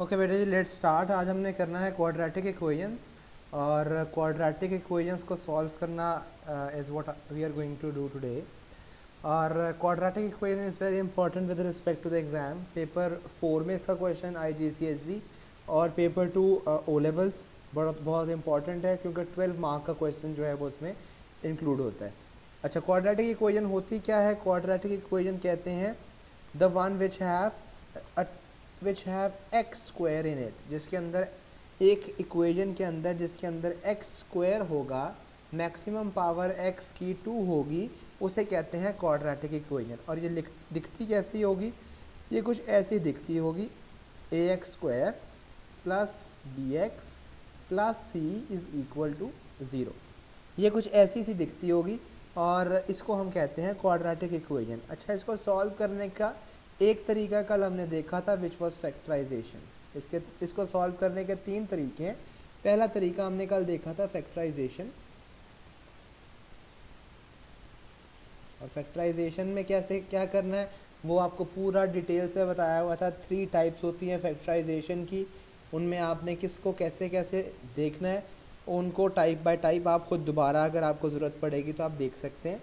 Okay बेटा जी, let's start. आज हमने करना है क्वाड्रेटिक इक्वेशंस, और क्वाड्रेटिक इक्वेशंस को सॉल्व करना is what we are going to do today. और quadratic equation is very important with respect to the exam. Paper 4 में इसका क्वेश्चन IGCSE और पेपर 2 ओ लेवल्स बहुत बहुत इंपॉर्टेंट है, क्योंकि 12 मार्क का क्वेश्चन जो है वो उसमें इंक्लूड होता है। अच्छा, क्वाड्रेटिक इक्वेशन होती क्या है? क्वाड्रेटिक इक्वेशन कहते हैं the one which have x square in it, जिसके अंदर एक इक्वेशन के अंदर जिसके अंदर एक्स स्क्वायर होगा, मैक्सिमम पावर एक्स की 2 होगी, उसे कहते हैं क्वाड्रेटिक इक्वेशन। और ये दिखती कैसी होगी? ये कुछ ऐसी दिखती होगी, A X square plus B X plus C is equal to 0। ये कुछ ऐसी सी दिखती होगी और इसको हम कहते हैं क्वाड्रेटिक इक्वेशन। अच्छा, इसको सॉल्व करने का एक तरीका कल हमने देखा था, विच वॉज फैक्टराइजेशन। इसको सॉल्व करने के 3 तरीके हैं। पहला तरीका हमने कल देखा था फैक्टराइजेशन, और फैक्टराइजेशन में कैसे क्या करना है वो आपको पूरा डिटेल से बताया हुआ था। 3 टाइप्स होती हैं फैक्टराइजेशन की, उनमें आपने किसको कैसे कैसे देखना है, उनको टाइप बाय टाइप आप खुद दोबारा अगर आपको ज़रूरत पड़ेगी तो आप देख सकते हैं।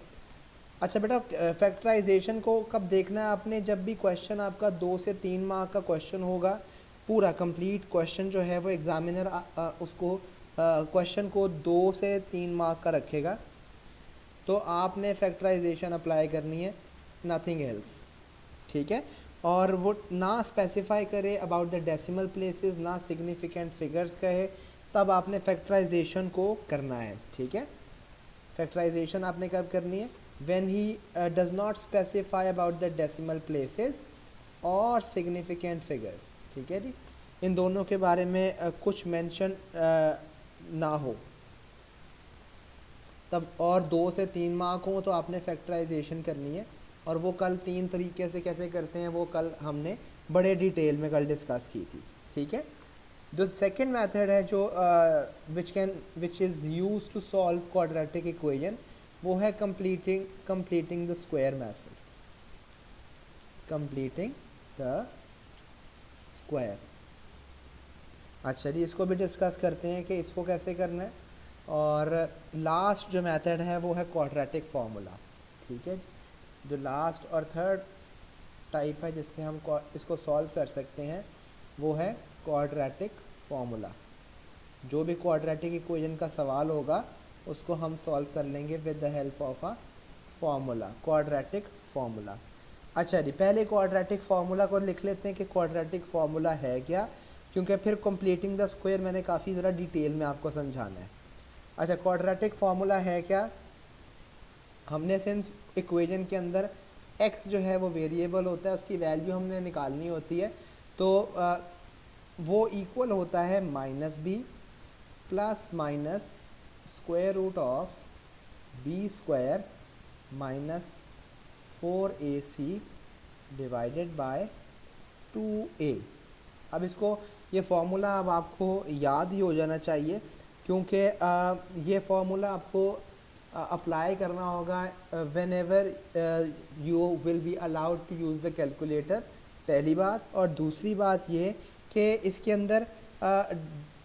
अच्छा बेटा, फैक्टराइजेशन को कब देखना है आपने? जब भी क्वेश्चन आपका 2 से 3 मार्क का क्वेश्चन होगा, पूरा कंप्लीट क्वेश्चन जो है वो एग्जामिनर उसको क्वेश्चन को 2 से 3 मार्क का रखेगा, तो आपने फैक्टराइजेशन अप्लाई करनी है, नथिंग एल्स। ठीक है? और वो ना स्पेसिफाई करे अबाउट द डेसिमल प्लेसेस, ना सिग्निफिकेंट फिगर्स कहे, तब आपने फैक्टराइजेशन को करना है। ठीक है? फैक्टराइजेशन आपने कब करनी है? when he does not specify about the decimal places और significant figure। ठीक है जी, इन दोनों के बारे में कुछ मेंशन ना हो तब, और 2 से 3 मार्क हो तो आपने फैक्टराइजेशन करनी है। और वो कल 3 तरीके से कैसे करते हैं वो कल हमने बड़े डिटेल में कल डिस्कस की थी। ठीक है? जो सेकेंड मेथड है जो which is use to solve quadratic equation, वो है completing the square method. Completing the square. अच्छा जी, इसको भी डिस्कस करते हैं कि इसको कैसे करना है। और लास्ट जो मेथड है वो है क्वाड्रेटिक फार्मूला। ठीक है जी, जो लास्ट और थर्ड टाइप है जिससे हम इसको सॉल्व कर सकते हैं वो है क्वाड्रेटिक फार्मूला। जो भी क्वाड्रेटिक इक्वेशन का सवाल होगा उसको हम सॉल्व कर लेंगे with the help of a formula, quadratic formula. अच्छा जी, पहले क्वाड्रेटिक फार्मूला को लिख लेते हैं कि क्वाड्रेटिक फार्मूला है क्या, क्योंकि फिर कंप्लीटिंग द स्क्वायर मैंने काफ़ी ज़रा डिटेल में आपको समझाना है। अच्छा, क्वाड्रेटिक फार्मूला है क्या? हमने सिंस इक्वेशन के अंदर x जो है वो वेरिएबल होता है, उसकी वैल्यू हमने निकालनी होती है, तो वो इक्वल होता है -b plus minus square root of b square minus 4ac divided by 2a। अब इसको, ये फॉर्मूला अब आपको याद ही हो जाना चाहिए, क्योंकि ये फॉर्मूला आपको अप्लाई करना होगा whenever you will be allowed to use the calculator, पहली बात। और दूसरी बात ये कि इसके अंदर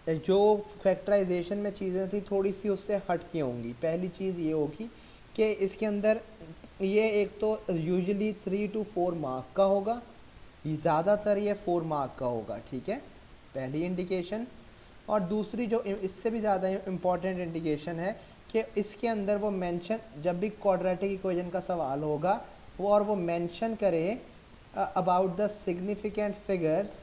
जो फैक्टराइजेशन में चीज़ें थी थोड़ी सी उससे हट के होंगी। पहली चीज़ ये होगी कि इसके अंदर ये एक तो यूजुअली 3 to 4 मार्क का होगा, ज़्यादातर ये 4 मार्क का होगा। ठीक है, पहली इंडिकेशन। और दूसरी जो इससे भी ज़्यादा इम्पॉर्टेंट इंडिकेशन है कि इसके अंदर वो मेंशन, जब भी क्वाड्रेटिक इक्वेशन का सवाल होगा वो मेंशन करे अबाउट द सिग्निफिकेंट फिगर्स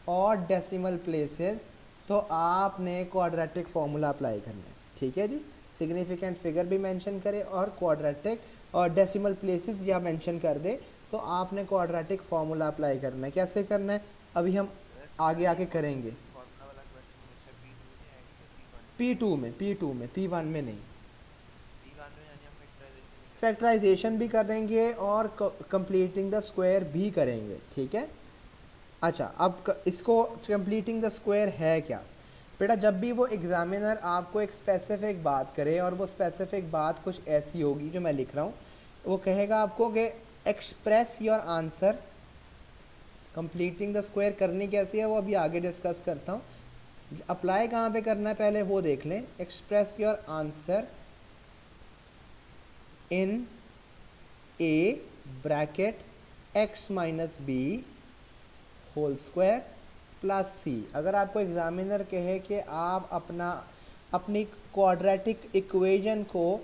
और डेसिमल प्लेसेस, तो आपने क्वाड्रेटिक फार्मूला अप्लाई करना है। ठीक है जी, सिग्निफिकेंट फिगर भी मेंशन करे और क्वाड्रेटिक और डेसिमल प्लेसेस या मेंशन कर दे, तो आपने क्वाड्रेटिक फार्मूला अप्लाई करना है। कैसे करना है अभी हम आगे आके करेंगे। P2 में, P1 में नहीं। फैक्टराइजेशन भी करेंगे और कंप्लीटिंग द स्क्वायर भी करेंगे। ठीक है? अच्छा, अब इसको कंप्लीटिंग द स्क्वायर है क्या बेटा? जब भी वो एग्जामिनर आपको एक स्पेसिफिक बात करे, और वो स्पेसिफिक बात कुछ ऐसी होगी जो मैं लिख रहा हूँ, वो कहेगा आपको कि express your answer completing the square करनी कैसी है वो अभी आगे डिस्कस करता हूँ। अप्लाई कहाँ पे करना है पहले वो देख लें। Express your answer in a bracket X minus B whole square plus C. अगर आपको एग्जामिनर कहे कि आप अपनी क्वाड्रेटिक इक्वेशन को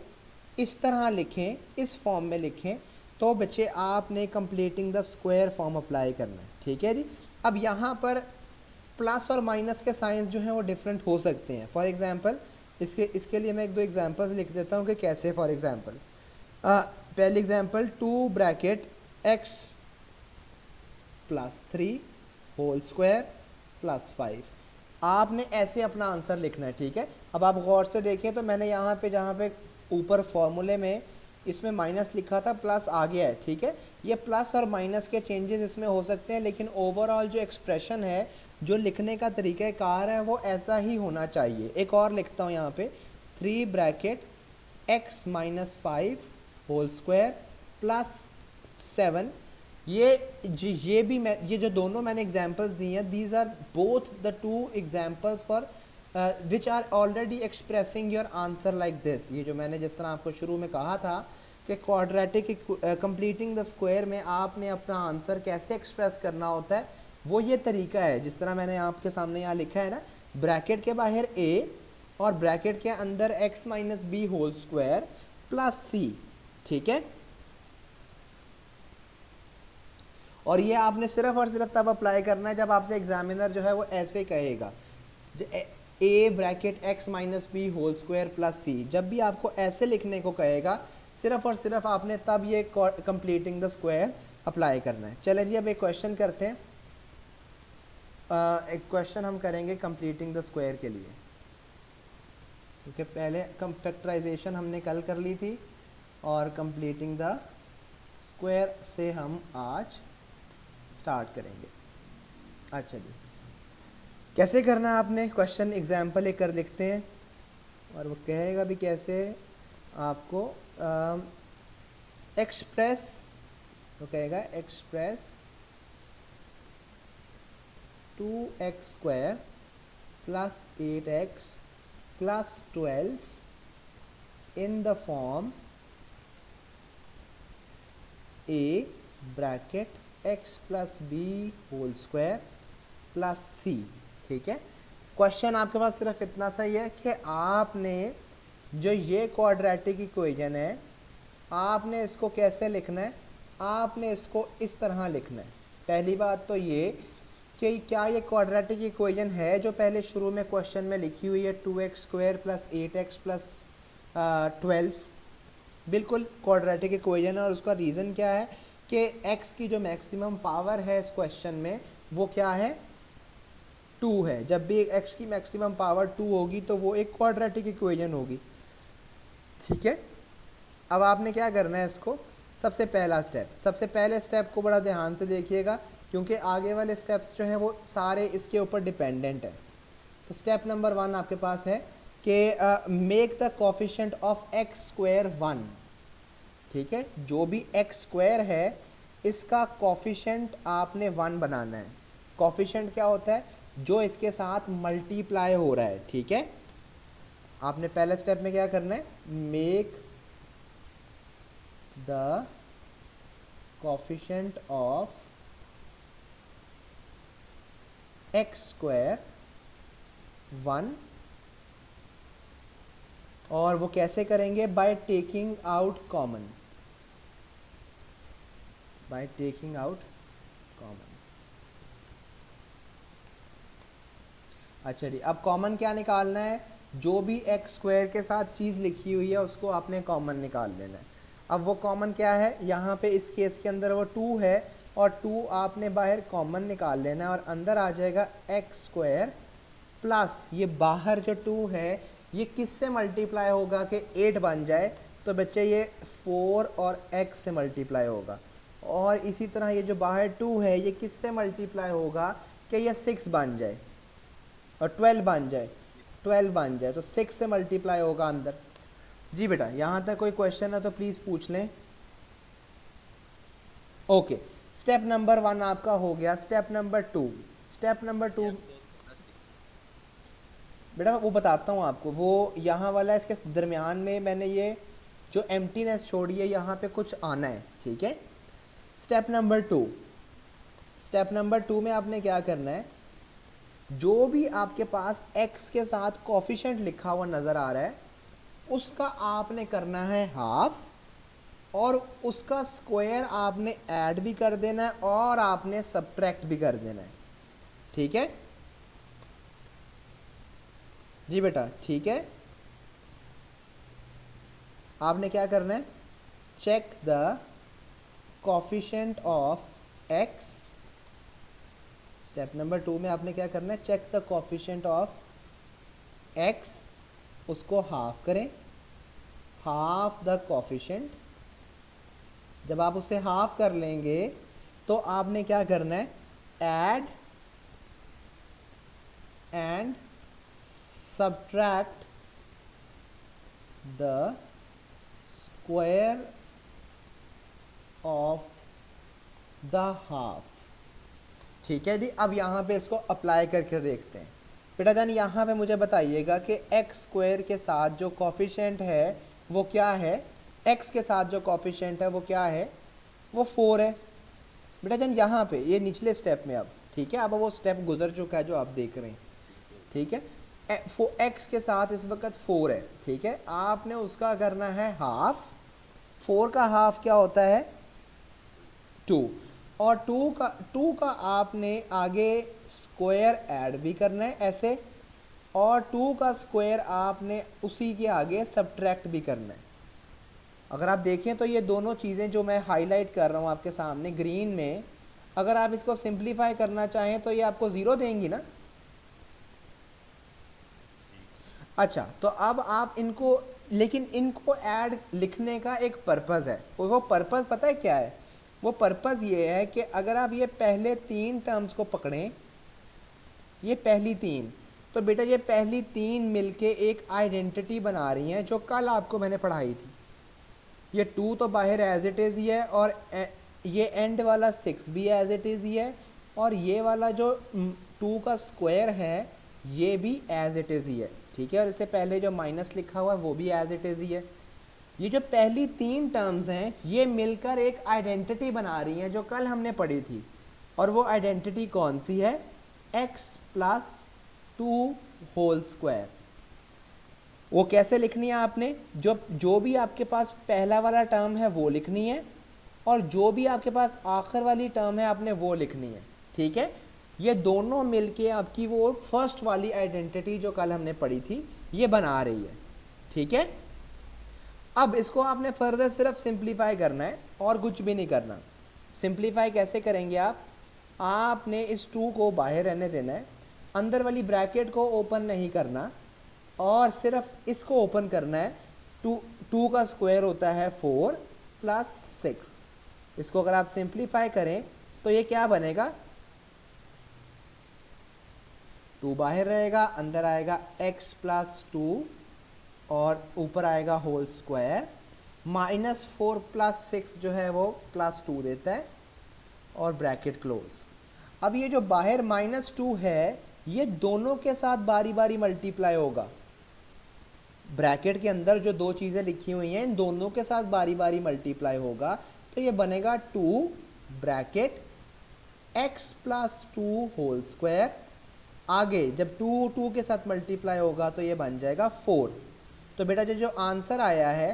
इस तरह लिखें, इस फॉर्म में लिखें, तो बच्चे आपने completing the square form apply करना है। ठीक है जी। अब यहाँ पर प्लस और माइनस के साइंस जो हैं वो डिफरेंट हो सकते हैं। फॉर एग्जांपल इसके लिए मैं एक दो एग्जांपल्स लिख देता हूँ कि कैसे। फॉर एग्जांपल पहली example 2 bracket x plus 3 whole square plus 5। आपने ऐसे अपना आंसर लिखना है। ठीक है। अब आप गौर से देखें तो मैंने यहाँ पे जहाँ पे ऊपर फॉर्मूले में इसमें माइनस लिखा था, प्लस आ गया है। ठीक है। ये प्लस और माइनस के चेंजेस इसमें हो सकते हैं, लेकिन ओवरऑल जो एक्सप्रेशन है, जो लिखने का तरीक़ाकार है, वो ऐसा ही होना चाहिए। एक और लिखता हूँ यहाँ पे 3 bracket x minus 5 whole square plus 7। ये जो दोनों मैंने एग्जांपल्स दी हैं, these are both the two examples for which are already expressing your answer like this. ये जो मैंने जिस तरह आपको शुरू में कहा था कि क्वाड्रेटिक कंप्लीटिंग द स्क्वायर में आपने अपना आंसर कैसे एक्सप्रेस करना होता है, वो ये तरीका है जिस तरह मैंने आपके सामने यहाँ लिखा है ना, ब्रैकेट के बाहर a और ब्रैकेट के अंदर x minus B whole square plus C. ठीक है। और ये आपने सिर्फ और सिर्फ तब अप्लाई करना है जब आपसे एग्जामिनर जो है वो ऐसे कहेगा, a bracket x minus B whole square plus C. जब भी आपको ऐसे लिखने को कहेगा, सिर्फ और सिर्फ आपने तब ये कंप्लीटिंग द स्क्वायर अप्लाई करना है। चले जी, अब एक क्वेश्चन करते हैं। एक क्वेश्चन हम करेंगे कंप्लीटिंग द स्क्वायर के लिए, क्योंकि पहले फैक्टराइजेशन हमने कल कर ली थी और कंप्लीटिंग द स्क्वायर से हम आज स्टार्ट करेंगे। अच्छा जी, कैसे करना है आपने क्वेश्चन एग्जाम्पल एक कर लिखते हैं और वो कहेगा भी कैसे आपको एक्सप्रेस, तो कहेगा express 2x square plus 8x plus 12 in the form a bracket x plus B whole square plus C. ठीक है। क्वेश्चन आपके पास सिर्फ इतना सा ही है कि आपने जो ये क्वाड्रेटिक इक्वेशन है, आपने इसको कैसे लिखना है। आपने इसको इस तरह लिखना है। पहली बात तो ये कि क्या ये क्वाड्रेटिक इक्वेशन है जो पहले शुरू में क्वेश्चन में लिखी हुई है 2x square plus 8x plus 12, बिल्कुल क्वाड्रेटिक इक्वेशन है। और उसका रीज़न क्या है कि x की जो मैक्सिमम पावर है इस क्वेश्चन में वो क्या है, 2 है। जब भी x की मैक्सिमम पावर 2 होगी तो वो एक क्वाड्रेटिक इक्वेशन होगी। ठीक है। अब आपने क्या करना है इसको, सबसे पहले स्टेप को बड़ा ध्यान से देखिएगा, क्योंकि आगे वाले स्टेप्स जो हैं वो सारे इसके ऊपर डिपेंडेंट है। तो स्टेप नंबर 1 आपके पास है कि make the coefficient of x square 1। ठीक है। जो भी एक्स स्क्वायर है इसका कोफिशिएंट आपने 1 बनाना है। कोफिशिएंट क्या होता है, जो इसके साथ मल्टीप्लाई हो रहा है। ठीक है। आपने पहले स्टेप में क्या करना है, make the coefficient of x square 1, और वो कैसे करेंगे, by taking out common, by taking out common. अच्छा जी, अब कॉमन क्या निकालना है, जो भी एक्स स्क्वायर के साथ चीज़ लिखी हुई है उसको आपने कॉमन निकाल लेना है। अब वो कॉमन क्या है, यहाँ पे इस केस के अंदर वो 2 है और 2 आपने बाहर कॉमन निकाल लेना है और अंदर आ जाएगा एक्स स्क्वायर प्लस ये बाहर जो 2 है ये किससे मल्टीप्लाई होगा कि 8 बन जाए, तो बच्चे ये 4 और x से मल्टीप्लाई होगा। और इसी तरह ये जो बाहर 2 है ये किससे मल्टीप्लाई होगा कि ये 6 बन जाए और 12 बन जाए, 12 बन जाए, तो 6 से मल्टीप्लाई होगा अंदर। जी बेटा, यहाँ तक कोई क्वेश्चन है तो प्लीज़ पूछ लें। ओके, स्टेप नंबर 1 आपका हो गया। स्टेप नंबर 2, स्टेप नंबर 2 बेटा वो बताता हूँ आपको, वो यहाँ वाला इसके दरमियान में मैंने ये जो एम्प्टीनेस छोड़ी है यहाँ पे कुछ आना है, ठीक है। स्टेप नंबर 2, स्टेप नंबर 2 में आपने क्या करना है, जो भी आपके पास x के साथ कोफिशिएंट लिखा हुआ नज़र आ रहा है उसका आपने करना है हाफ, और उसका स्क्वायर आपने ऐड भी कर देना है और आपने सब्ट्रैक्ट भी कर देना है, ठीक है जी बेटा, ठीक है। आपने क्या करना है, check the coefficient of x। Step number 2 में आपने क्या करना है, check the coefficient of x, उसको हाफ करें, हाफ द कोफिशिएंट। जब आप उसे हाफ कर लेंगे तो आपने क्या करना है, add and subtract the square of the half, ठीक है जी। अब यहाँ पे इसको अप्लाई करके देखते हैं। बेटा जान यहाँ पे मुझे बताइएगा कि एक्स स्क्वायर के साथ जो कोफिशिएंट है वो क्या है, एक्स के साथ जो कोफिशिएंट है वो क्या है, वो 4 है। बेटा जान यहाँ पे ये निचले स्टेप में अब, ठीक है, अब वो स्टेप गुजर चुका है जो आप देख रहे हैं, ठीक है। एक्स के साथ इस वक्त 4 है, ठीक है, आपने उसका करना है हाफ। 4 का हाफ क्या होता है, 2, और 2 का आपने आगे स्क्वायर ऐड भी करना है ऐसे, और 2 का स्क्वायर आपने उसी के आगे सब्ट्रैक्ट भी करना है। अगर आप देखें तो ये दोनों चीज़ें जो मैं हाईलाइट कर रहा हूँ आपके सामने ग्रीन में, अगर आप इसको सिंप्लीफाई करना चाहें तो ये आपको 0 देंगी ना। अच्छा, तो अब आप इनको, लेकिन इनको ऐड लिखने का एक पर्पज़ है, वो पर्पज़ पता है क्या है, वो पर्पज़ ये है कि अगर आप ये पहले 3 टर्म्स को पकड़ें, ये पहली 3, तो बेटा ये पहली 3 मिलके एक आइडेंटिटी बना रही हैं जो कल आपको मैंने पढ़ाई थी। ये 2 तो बाहर एज इट इज़ ही है, और ये एंड वाला 6 भी एज इट इज़ ही है, और ये वाला जो 2 का स्क्वायर है ये भी एज इट इज़ ही है, ठीक है। और इससे पहले जो माइनस लिखा हुआ है वो भी एज इट इज़ ही है। ये जो पहली 3 टर्म्स हैं ये मिलकर एक आइडेंटिटी बना रही हैं जो कल हमने पढ़ी थी, और वो आइडेंटिटी कौन सी है, x प्लस 2 होल स्क्वायर। वो कैसे लिखनी है आपने, जो भी आपके पास पहला वाला टर्म है वो लिखनी है, और जो भी आपके पास आखिर वाली टर्म है आपने वो लिखनी है, ठीक है। ये दोनों मिलके आपकी वो फर्स्ट वाली आइडेंटिटी जो कल हमने पढ़ी थी ये बना रही है, ठीक है। अब इसको आपने फर्दर सिर्फ सिंप्लीफाई करना है और कुछ भी नहीं करना। सिंप्लीफाई कैसे करेंगे आप, आपने इस 2 को बाहर रहने देना है, अंदर वाली ब्रैकेट को ओपन नहीं करना, और सिर्फ इसको ओपन करना है। 2 का स्क्वायर होता है 4 प्लस 6। इसको अगर आप सिंप्लीफाई करें तो ये क्या बनेगा, 2 बाहर रहेगा, अंदर आएगा x प्लस 2 और ऊपर आएगा होल स्क्वायर, -4 प्लस 6 जो है वो +2 देता है, और ब्रैकेट क्लोज। अब ये जो बाहर -2 है ये दोनों के साथ बारी बारी मल्टीप्लाई होगा। ब्रैकेट के अंदर जो 2 चीज़ें लिखी हुई हैं इन दोनों के साथ बारी बारी मल्टीप्लाई होगा, तो ये बनेगा 2 bracket x plus 2 whole square. आगे जब 2 के साथ मल्टीप्लाई होगा तो ये बन जाएगा 4। तो बेटा जो आंसर आया है,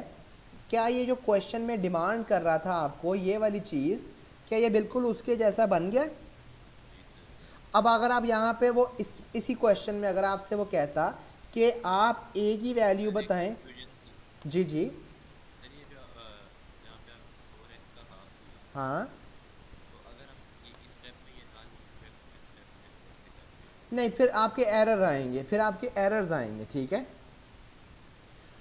क्या ये जो क्वेश्चन में डिमांड कर रहा था आपको ये वाली चीज़, क्या ये बिल्कुल उसके जैसा बन गया। अब अगर आप यहाँ पे वो इसी क्वेश्चन में अगर आपसे वो कहता कि आप a की वैल्यू बताएं, जी जी हाँ, नहीं फिर आपके एरर आएंगे, फिर आपके एरर्स आएंगे, ठीक है।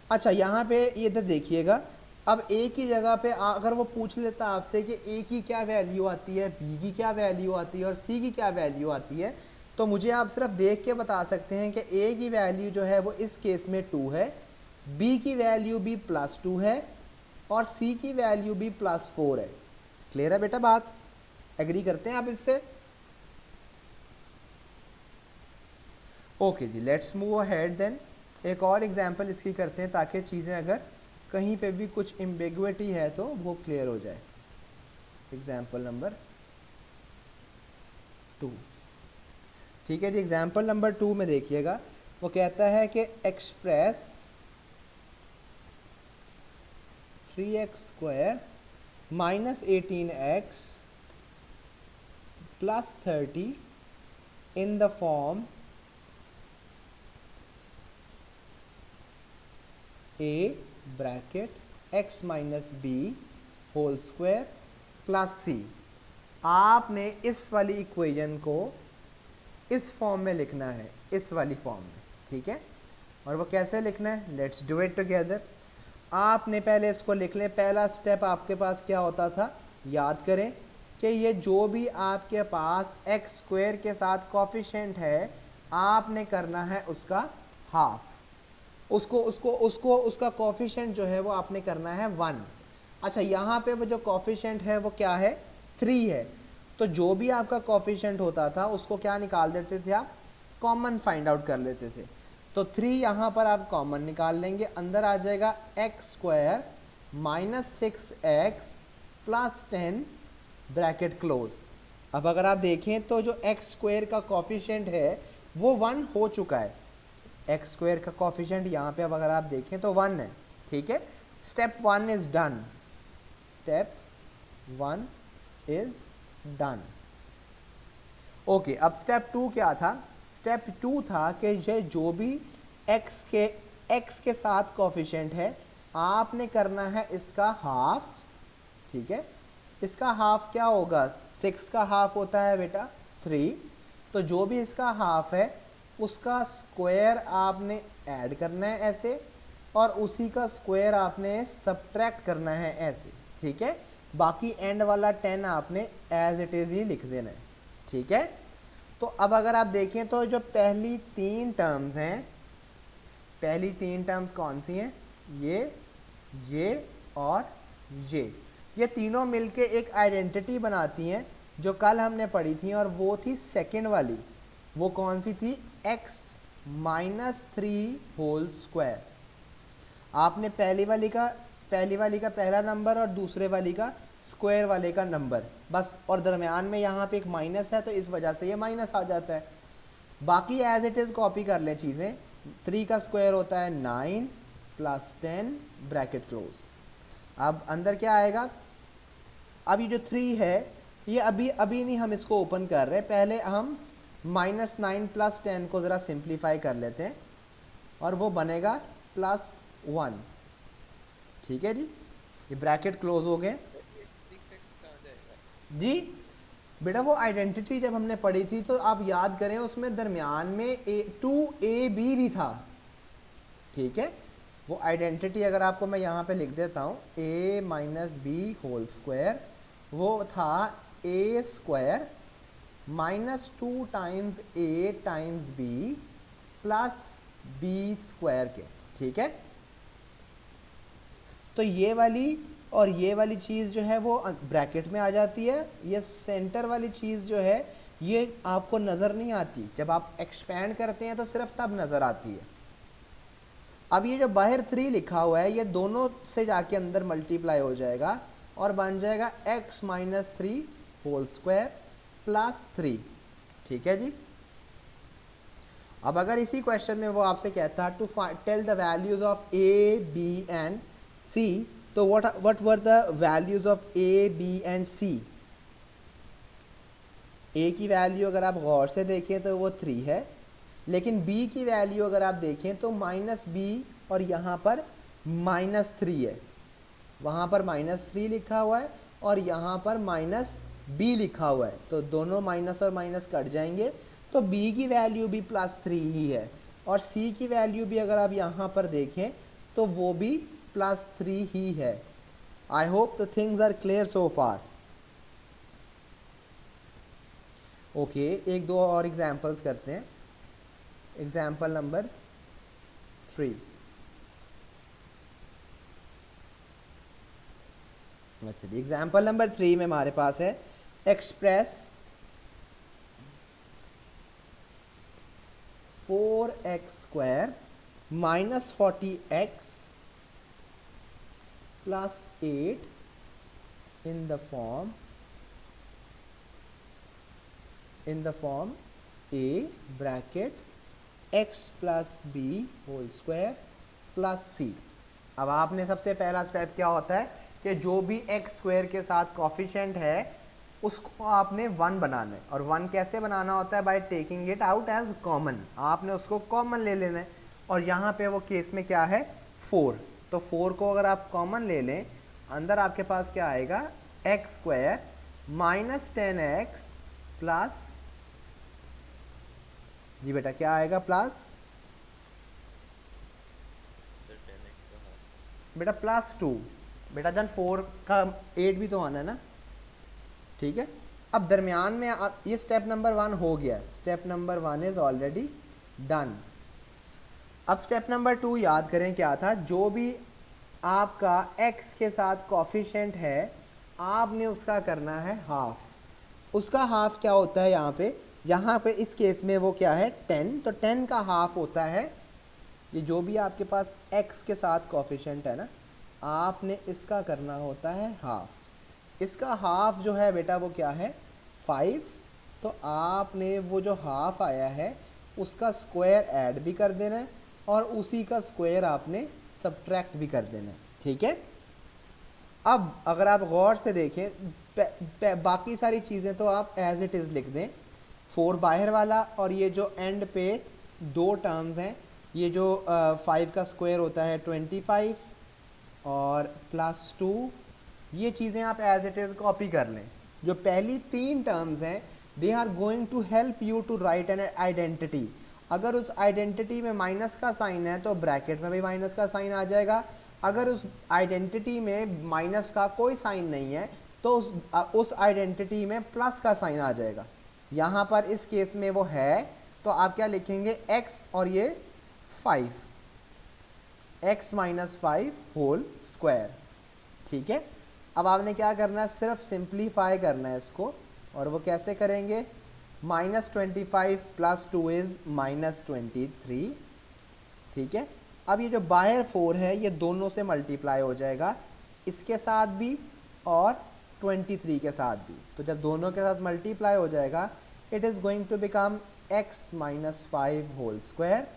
अच्छा यहाँ पे ये इधर देखिएगा, अब a की जगह पे अगर वो पूछ लेता आपसे कि a की क्या वैल्यू आती है, b की क्या वैल्यू आती है और c की क्या वैल्यू आती है, तो मुझे आप सिर्फ देख के बता सकते हैं कि a की वैल्यू जो है वो इस केस में 2 है, b की वैल्यू भी +2 है, और c की वैल्यू भी +4 है। क्लियर है बेटा बात। एग्री करते हैं आप इससे? ओके जी, लेट्स मूव अहेड देन। एक और एग्जांपल इसकी करते हैं ताकि चीज़ें अगर कहीं पे भी कुछ एम्बिगुइटी है तो वो क्लियर हो जाए। Example number 2। ठीक है जी, एग्जांपल नंबर 2 में देखिएगा, वो कहता है कि express 3x² minus 18x plus 30 in the form a bracket x minus B whole square plus c। आपने इस वाली इक्वेशन को इस फॉर्म में लिखना है, इस वाली फॉर्म में, ठीक है। और वो कैसे लिखना है, लेट्स डू इट टुगेदर। आपने पहले इसको लिख लें। पहला स्टेप आपके पास क्या होता था, याद करें कि ये जो भी आपके पास एक्स स्क्वायर के साथ कॉफिशेंट है, आपने करना है उसका हाफ। उसका कॉफिशेंट जो है वो आपने करना है 1। अच्छा, यहाँ पे वो जो कॉफिशेंट है वो क्या है, 3 है। तो जो भी आपका कॉफिशेंट होता था उसको क्या निकाल देते थे आप, कॉमन फाइंड आउट कर लेते थे। तो 3 यहाँ पर आप कॉमन निकाल लेंगे, अंदर आ जाएगा x square minus 6x plus 10 bracket close. अब अगर आप देखें तो जो एक्स स्क्वायर का कॉफिशेंट है वो 1 हो चुका है। एक्स स्क्वायर का कॉफिशेंट यहाँ पे अब अगर आप देखें तो 1 है, ठीक है। Step 1 is done, step 1 is done. Okay, अब स्टेप 2 क्या था, स्टेप 2 था कि ये जो भी x के साथ कॉफिशेंट है आपने करना है इसका हाफ, ठीक है। इसका हाफ क्या होगा, 6 का हाफ होता है बेटा 3, तो जो भी इसका हाफ है उसका स्क्वायर आपने ऐड करना है ऐसे, और उसी का स्क्वायर आपने सब्ट्रैक्ट करना है ऐसे, ठीक है। बाकी एंड वाला 10 आपने एज इट इज़ ही लिख देना है, ठीक है। तो अब अगर आप देखें तो जो पहली 3 टर्म्स हैं, पहली 3 टर्म्स कौन सी हैं, ये और ये तीनों मिलके एक आइडेंटिटी बनाती हैं जो कल हमने पढ़ी थी, और वो थी सेकंड वाली। वो कौन सी थी, x माइनस 3 होल स्क्वायर। आपने पहली वाली का पहला नंबर और दूसरे वाली का स्क्वायर वाले का नंबर बस, और दरमियान में यहाँ पे एक माइनस है तो इस वजह से ये माइनस आ जाता है। बाकी एज इट इज़ कॉपी कर लें चीज़ें। 3 का स्क्वायर होता है 9 प्लस 10 ब्रैकेट क्लोज। अब अंदर क्या आएगा, अब ये जो 3 है ये अभी नहीं हम इसको ओपन कर रहे, पहले हम -9 प्लस 10 को ज़रा सिंप्लीफाई कर लेते हैं और वो बनेगा +1, ठीक है जी। ये ब्रैकेट क्लोज हो गए जी। बेटा वो आइडेंटिटी जब हमने पढ़ी थी तो आप याद करें उसमें दरमियान में 2ab भी था, ठीक है। वो आइडेंटिटी अगर आपको मैं यहाँ पे लिख देता हूँ, a minus B whole square, वो था a square minus 2 times a times b plus b square के, ठीक है। तो ये वाली और ये वाली चीज़ जो है वो ब्रैकेट में आ जाती है। ये सेंटर वाली चीज़ जो है ये आपको नज़र नहीं आती, जब आप एक्सपैंड करते हैं तो सिर्फ तब नज़र आती है। अब ये जो बाहर 3 लिखा हुआ है ये दोनों से जाके अंदर मल्टीप्लाई हो जाएगा और बन जाएगा x minus 3 whole square plus 3, ठीक है जी। अब अगर इसी क्वेश्चन में वो आपसे कहता है to tell the values of a, b and c, तो what were the values of a, b and c? a की वैल्यू अगर आप गौर से देखें तो वो 3 है, लेकिन b की वैल्यू अगर आप देखें तो -b और यहाँ पर -3 है। वहाँ पर -3 लिखा हुआ है और यहाँ पर -b लिखा हुआ है, तो दोनों माइनस और माइनस कट जाएंगे, तो b की वैल्यू भी +3 ही है, और c की वैल्यू भी अगर आप यहाँ पर देखें तो वो भी +3 ही है। I hope the things are clear so far. Okay, एक दो और एग्जांपल्स करते हैं। Example number 3। अच्छा जी, एग्जांपल नंबर 3 में हमारे पास है express 4x² minus 40x plus 8 in the form a bracket x plus b whole square plus c। अब आपने सबसे पहला स्टेप क्या होता है कि जो भी x स्क्वायर के साथ कॉफिशिएंट है उसको आपने 1 बनाना है। और 1 कैसे बनाना होता है? By taking it out as common. आपने उसको कॉमन ले लेना है। और यहाँ पे वो केस में क्या है? 4। तो 4 को अगर आप कॉमन ले लें, अंदर आपके पास क्या आएगा? x² माइनस 10x प्लस, जी बेटा क्या आएगा? प्लस बेटा प्लस 2। बेटा जन 4 का 8 भी तो आना है ना, ठीक है। अब दरमियान में ये स्टेप नंबर 1 हो गया, step number 1 is already done. अब स्टेप नंबर 2 याद करें क्या था? जो भी आपका x के साथ कॉफिशिएंट है आपने उसका करना है हाफ। उसका हाफ क्या होता है? यहाँ पे इस केस में वो क्या है? 10। तो 10 का हाफ होता है ये जो भी आपके पास x के साथ कॉफिशिएंट है ना, आपने इसका करना होता है हाफ। इसका हाफ जो है बेटा वो क्या है? 5। तो आपने वो जो हाफ आया है उसका स्क्वायर ऐड भी कर देना है और उसी का स्क्वायर आपने सब्ट्रैक्ट भी कर देना है, ठीक है। अब अगर आप गौर से देखें बाकी सारी चीज़ें तो आप एज इट इज़ लिख दें। 4 बाहर वाला और ये जो एंड पे 2 टर्म्स हैं, ये जो 5 का स्क्वायर होता है 25 और प्लस 2, ये चीज़ें आप एज इट इज़ कॉपी कर लें। जो पहली 3 टर्म्स हैं they are going to help you to write an identity. अगर उस आइडेंटिटी में माइनस का साइन है तो ब्रैकेट में भी माइनस का साइन आ जाएगा। अगर उस आइडेंटिटी में माइनस का कोई साइन नहीं है तो उस आइडेंटिटी में प्लस का साइन आ जाएगा। यहाँ पर इस केस में वो है तो आप क्या लिखेंगे? x और ये 5, x माइनस 5 होल स्क्वायर, ठीक है। अब आपने क्या करना है? सिर्फ सिंप्लीफाई करना है इसको। और वो कैसे करेंगे? -25 प्लस 2 इज़ -23, ठीक है। अब ये जो बाहर 4 है ये दोनों से मल्टीप्लाई हो जाएगा, इसके साथ भी और 23 के साथ भी। तो जब दोनों के साथ मल्टीप्लाई हो जाएगा it is going to become x minus 5 whole square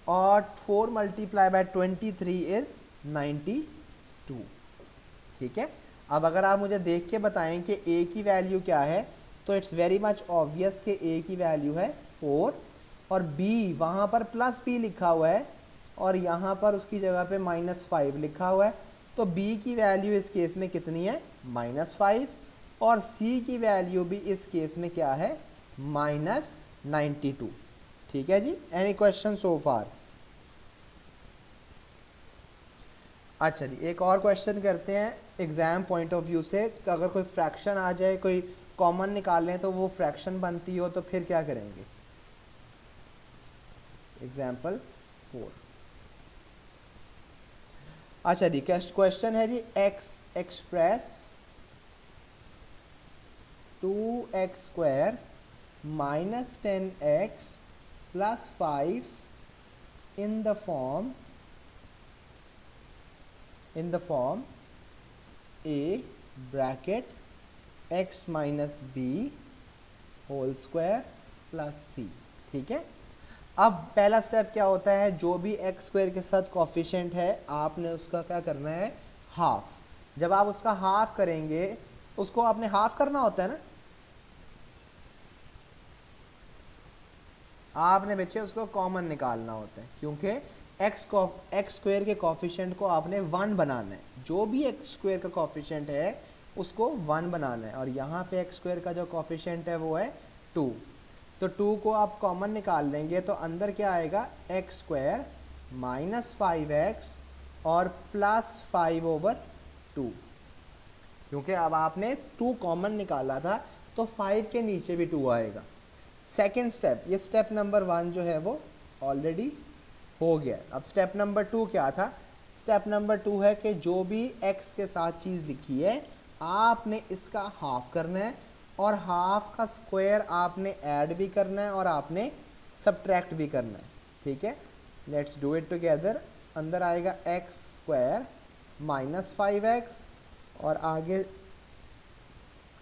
और 4 मल्टीप्लाई बाय 23 इज़ 92, ठीक है। अब अगर आप मुझे देख के बताएं कि a की वैल्यू क्या है तो इट्स वेरी मच ऑब्वियस कि a की वैल्यू है 4 और b वहाँ पर प्लस b लिखा हुआ है और यहाँ पर उसकी जगह पे -5 लिखा हुआ है। तो b की वैल्यू इस केस में कितनी है? -5 और c की वैल्यू भी इस केस में क्या है? -92, ठीक है जी। एनी क्वेश्चन सो फार? अच्छा जी, एक और क्वेश्चन करते हैं एग्ज़ाम पॉइंट ऑफ व्यू से। अगर कोई फ्रैक्शन आ जाए, कोई कॉमन निकाल लें तो वो फ्रैक्शन बनती हो तो फिर क्या करेंगे? एग्जाम्पल 4। अच्छा जी, क्वेश्चन है जी x express 2x² minus 10x plus 5 in the form a bracket x minus b whole square plus c, ठीक है। अब पहला स्टेप क्या होता है? जो भी एक्स स्क्वायर के साथ कॉफिशिएंट है आपने उसका क्या करना है? हाफ। जब आप उसका हाफ करेंगे, उसको आपने हाफ करना होता है ना, आपने बच्चे उसको कॉमन निकालना होता है क्योंकि एक्स स्क्वायर के कॉफिशिएंट को आपने 1 बनाना है। जो भी एक्स स्क्वायर का कॉफिशिएंट है उसको 1 बनाना है और यहाँ पे एक्स स्क्वायर का जो कॉफिशिएंट है वो है 2। तो 2 को आप कॉमन निकाल लेंगे तो अंदर क्या आएगा? x² माइनस 5x और प्लस 5/2, क्योंकि अब आपने 2 कॉमन निकाला था तो 5 के नीचे भी 2 आएगा। सेकंड स्टेप, ये स्टेप नंबर 1 जो है वो ऑलरेडी हो गया। अब स्टेप नंबर 2 क्या था? स्टेप नंबर 2 है कि जो भी x के साथ चीज़ लिखी है आपने इसका हाफ करना है और हाफ का स्क्वायर आपने ऐड भी करना है और आपने सब्ट्रैक्ट भी करना है, ठीक है। Let's do it together. अंदर आएगा एक्स स्क्वायर माइनस 5x और आगे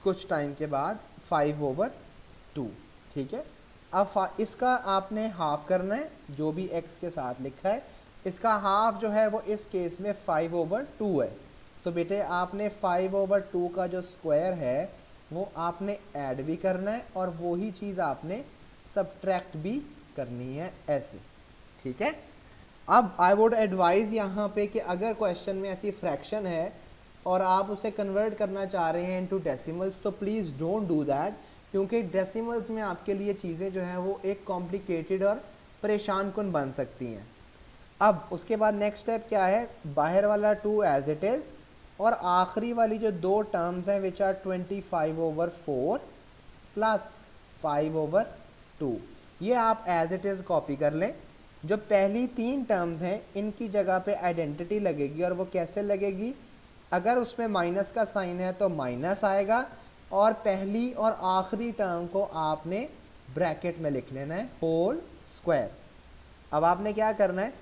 कुछ टाइम के बाद 5/2, ठीक है। अब इसका आपने हाफ करना है, जो भी x के साथ लिखा है इसका हाफ जो है वो इस केस में 5/2 है। तो बेटे आपने 5/2 का जो स्क्वायर है वो आपने ऐड भी करना है और वही चीज़ आपने सब्ट्रैक्ट भी करनी है, ऐसे, ठीक है। अब आई वुड एडवाइज़ यहाँ पे कि अगर क्वेश्चन में ऐसी फ्रैक्शन है और आप उसे कन्वर्ट करना चाह रहे हैं इनटू डेसिमल्स तो प्लीज़ डोंट डू दैट, क्योंकि डेसिमल्स में आपके लिए चीज़ें जो हैं वो एक कॉम्प्लिकेटेड और परेशान कुन बन सकती हैं। अब उसके बाद नेक्स्ट स्टेप क्या है, बाहर वाला 2 एज इट इज़ और आखिरी वाली जो दो टर्म्स हैं विच आर 25/4 प्लस 5/2, ये आप एज इट इज़ कॉपी कर लें। जो पहली 3 टर्म्स हैं इनकी जगह पे आइडेंटिटी लगेगी और वो कैसे लगेगी, अगर उसमें माइनस का साइन है तो माइनस आएगा और पहली और आखिरी टर्म को आपने ब्रैकेट में लिख लेना है होल स्क्वायर। अब आपने क्या करना है,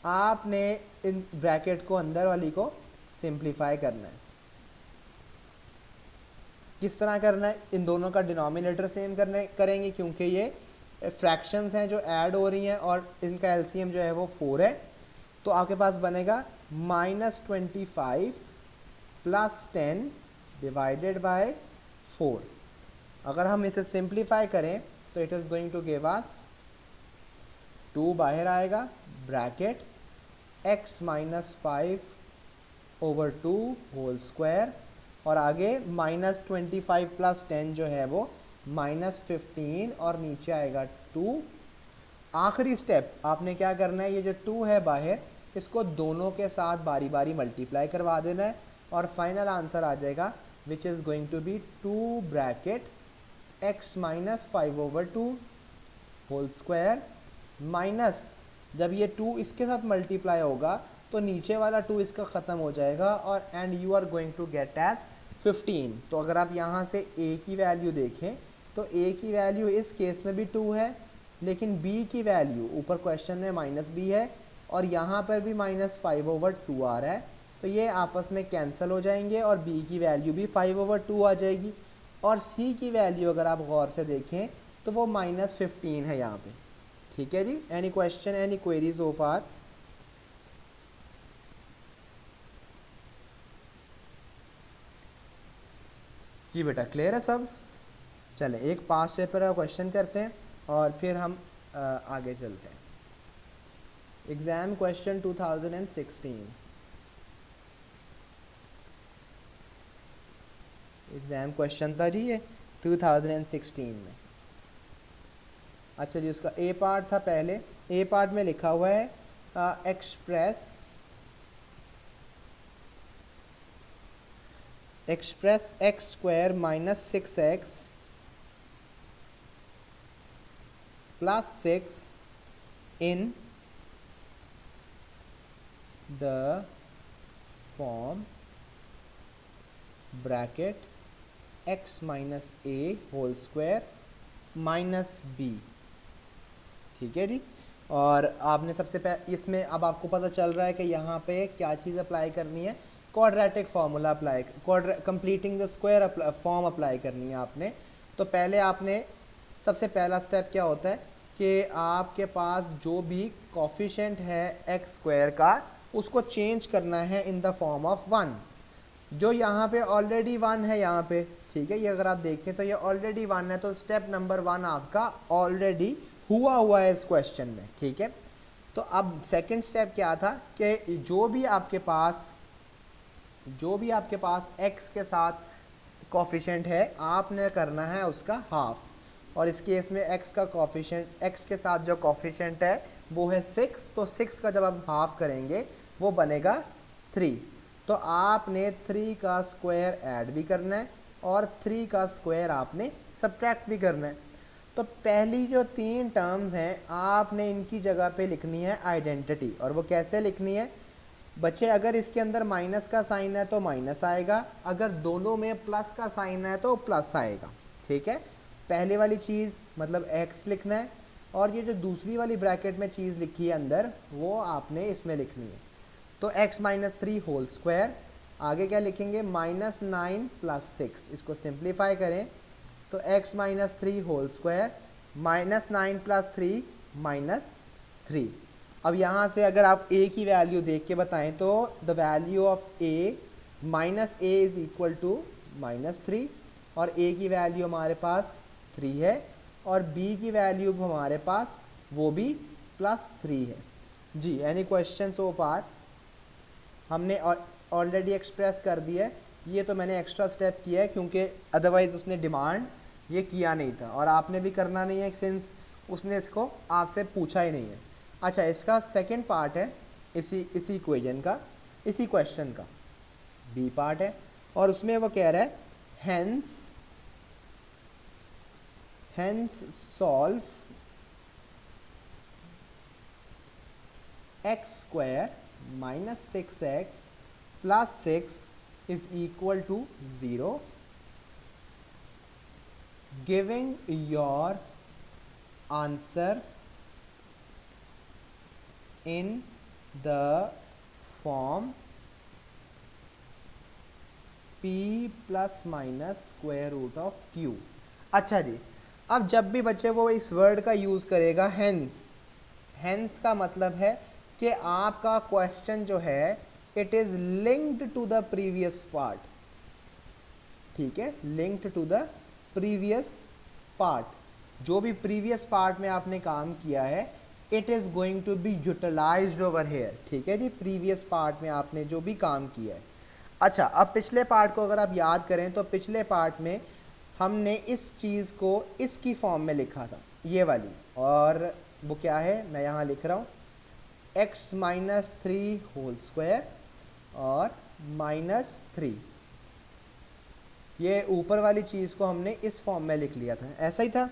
आपने इन ब्रैकेट को अंदर वाली को सिंप्लीफाई करना है। किस तरह करना है, इन दोनों का डिनोमिनेटर सेम करेंगे क्योंकि ये फ्रैक्शंस हैं जो ऐड हो रही हैं और इनका एलसीएम जो है वो 4 है। तो आपके पास बनेगा -25 प्लस 10 डिवाइडेड बाय 4। अगर हम इसे सिंप्लीफाई करें तो it is going to give us 2 बाहर आएगा ब्रैकेट x - 5/2 होल स्क्वायर और आगे -25 प्लस 10 जो है वो -15 और नीचे आएगा 2। आखिरी स्टेप आपने क्या करना है, ये जो 2 है बाहर इसको दोनों के साथ बारी बारी मल्टीप्लाई करवा देना है और फाइनल आंसर आ जाएगा which is going to be 2 bracket x - 5/2 whole square minus, जब ये 2 इसके साथ मल्टीप्लाई होगा तो नीचे वाला 2 इसका ख़त्म हो जाएगा और and you are going to get as 15। तो अगर आप यहाँ से a की वैल्यू देखें तो a की वैल्यू इस केस में भी 2 है, लेकिन b की वैल्यू ऊपर क्वेश्चन में -b है और यहाँ पर भी -5/2 आ रहा है, तो ये आपस में कैंसिल हो जाएंगे और b की वैल्यू भी 5/2 आ जाएगी और c की वैल्यू अगर आप गौर से देखें तो वो -15 है यहाँ पे, ठीक है जी। Any question, any query so far? जी बेटा क्लियर है सब। चलें एक पास्ट पेपर का क्वेश्चन करते हैं और फिर हम आगे चलते हैं। एग्ज़ाम क्वेश्चन 2016, एग्ज़ाम क्वेश्चन था जी ये 2016 में। अच्छा जी, उसका ए पार्ट था पहले। ए पार्ट में लिखा हुआ है express x square - 6x plus 6 in the form bracket x - a whole square -b, ठीक है जी। और आपने सबसे पहले इसमें अब आपको पता चल रहा है कि यहाँ पे क्या चीज़ अप्लाई करनी है, quadratic formula apply, completing the square form apply करनी है आपने। तो पहले आपने सबसे पहला स्टेप क्या होता है कि आपके पास जो भी कोफिशिएंट है एक्स स्क्वायर का उसको चेंज करना है इन द फॉर्म ऑफ 1। जो यहाँ पे ऑलरेडी 1 है यहाँ पे, ठीक है, ये अगर आप देखें तो ये ऑलरेडी 1 है, तो स्टेप नंबर 1 आपका ऑलरेडी हुआ है इस क्वेश्चन में, ठीक है। तो अब सेकंड स्टेप क्या था कि जो भी आपके पास x के साथ कोफिशिएंट है आपने करना है उसका हाफ, और इस केस में x का कोफिशिएंट, x के साथ जो कोफिशिएंट है वो है 6, तो 6 का जब आप हाफ करेंगे वो बनेगा 3। तो आपने 3 का स्क्वायर ऐड भी करना है और 3 का स्क्वायर आपने सब्ट्रैक्ट भी करना है। तो पहली जो 3 टर्म्स हैं आपने इनकी जगह पे लिखनी है आइडेंटिटी, और वो कैसे लिखनी है बच्चे, अगर इसके अंदर माइनस का साइन है तो माइनस आएगा, अगर दोनों में प्लस का साइन है तो प्लस आएगा, ठीक है, पहले वाली चीज़ मतलब x लिखना है, और ये जो दूसरी वाली ब्रैकेट में चीज़ लिखी है अंदर वो आपने इसमें लिखनी है। तो x माइनस 3 होल स्क्वायर, आगे क्या लिखेंगे -9 + 6, इसको सिंप्लीफाई करें तो x माइनस 3 होल स्क्वायर -9 + 3 -3। अब यहाँ से अगर आप a की वैल्यू देख के बताएं तो the value of a minus a is equal to -3, और a की वैल्यू हमारे पास 3 है, और b की वैल्यू हमारे पास वो भी +3 है। जी, एनी क्वेश्चन सो फार? हमने ऑलरेडी एक्सप्रेस कर दिया है, ये तो मैंने एक्स्ट्रा स्टेप किया है क्योंकि अदरवाइज़ उसने डिमांड ये किया नहीं था, और आपने भी करना नहीं है सिंस उसने इसको आपसे पूछा ही नहीं है। अच्छा, इसका सेकंड पार्ट है इसी इक्वेशन का, इसी क्वेश्चन का बी पार्ट है, और उसमें वो कह रहा है hence solve x² - 6x + 6 is equal to 0, giving your answer in the form p ± √q। अच्छा जी, अब जब भी बच्चे वो इस वर्ड का यूज़ करेगा हेंस का मतलब है कि आपका क्वेश्चन जो है it is linked to the previous part. ठीक है, linked to the previous part, जो भी प्रीवियस पार्ट में आपने काम किया है it is going to be utilized over here. ठीक है जी, प्रीवियस पार्ट में आपने जो भी काम किया है। अच्छा, अब पिछले पार्ट को अगर आप याद करें तो पिछले पार्ट में हमने इस चीज़ को इसकी फॉर्म में लिखा था, ये वाली, और वो क्या है मैं यहाँ लिख रहा हूँ x माइनस 3 होल स्क्वायर और -3, ये ऊपर वाली चीज़ को हमने इस फॉर्म में लिख लिया था, ऐसा ही था।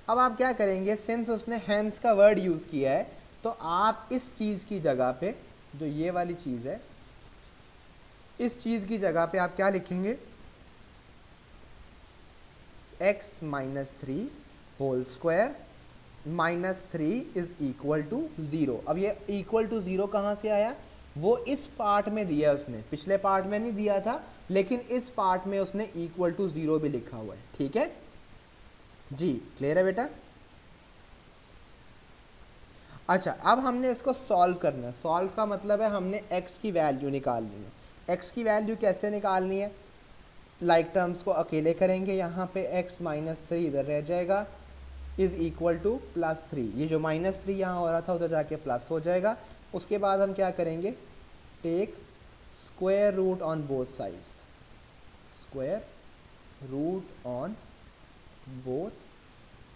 अब आप क्या करेंगे, सिंस उसने हैंस का वर्ड यूज़ किया है तो आप इस चीज़ की जगह पे, जो ये वाली चीज़ है, इस चीज़ की जगह पे आप क्या लिखेंगे x minus 3 whole square -3 is equal to 0। अब ये इक्वल टू 0 कहाँ से आया, वो इस पार्ट में दिया उसने, पिछले पार्ट में नहीं दिया था, लेकिन इस पार्ट में उसने इक्वल टू 0 भी लिखा हुआ है। ठीक है जी, क्लियर है बेटा? अच्छा, अब हमने इसको सॉल्व करना है। सॉल्व का मतलब है हमने x की वैल्यू निकालनी है। x की वैल्यू कैसे निकालनी है, लाइक टर्म्स को अकेले करेंगे, यहाँ पे x माइनस 3 इधर रह जाएगा, इज़ इक्वल टू +3, ये जो -3 यहाँ हो रहा था उधर जाके प्लस हो जाएगा। उसके बाद हम क्या करेंगे, take square root on both sides, square root on both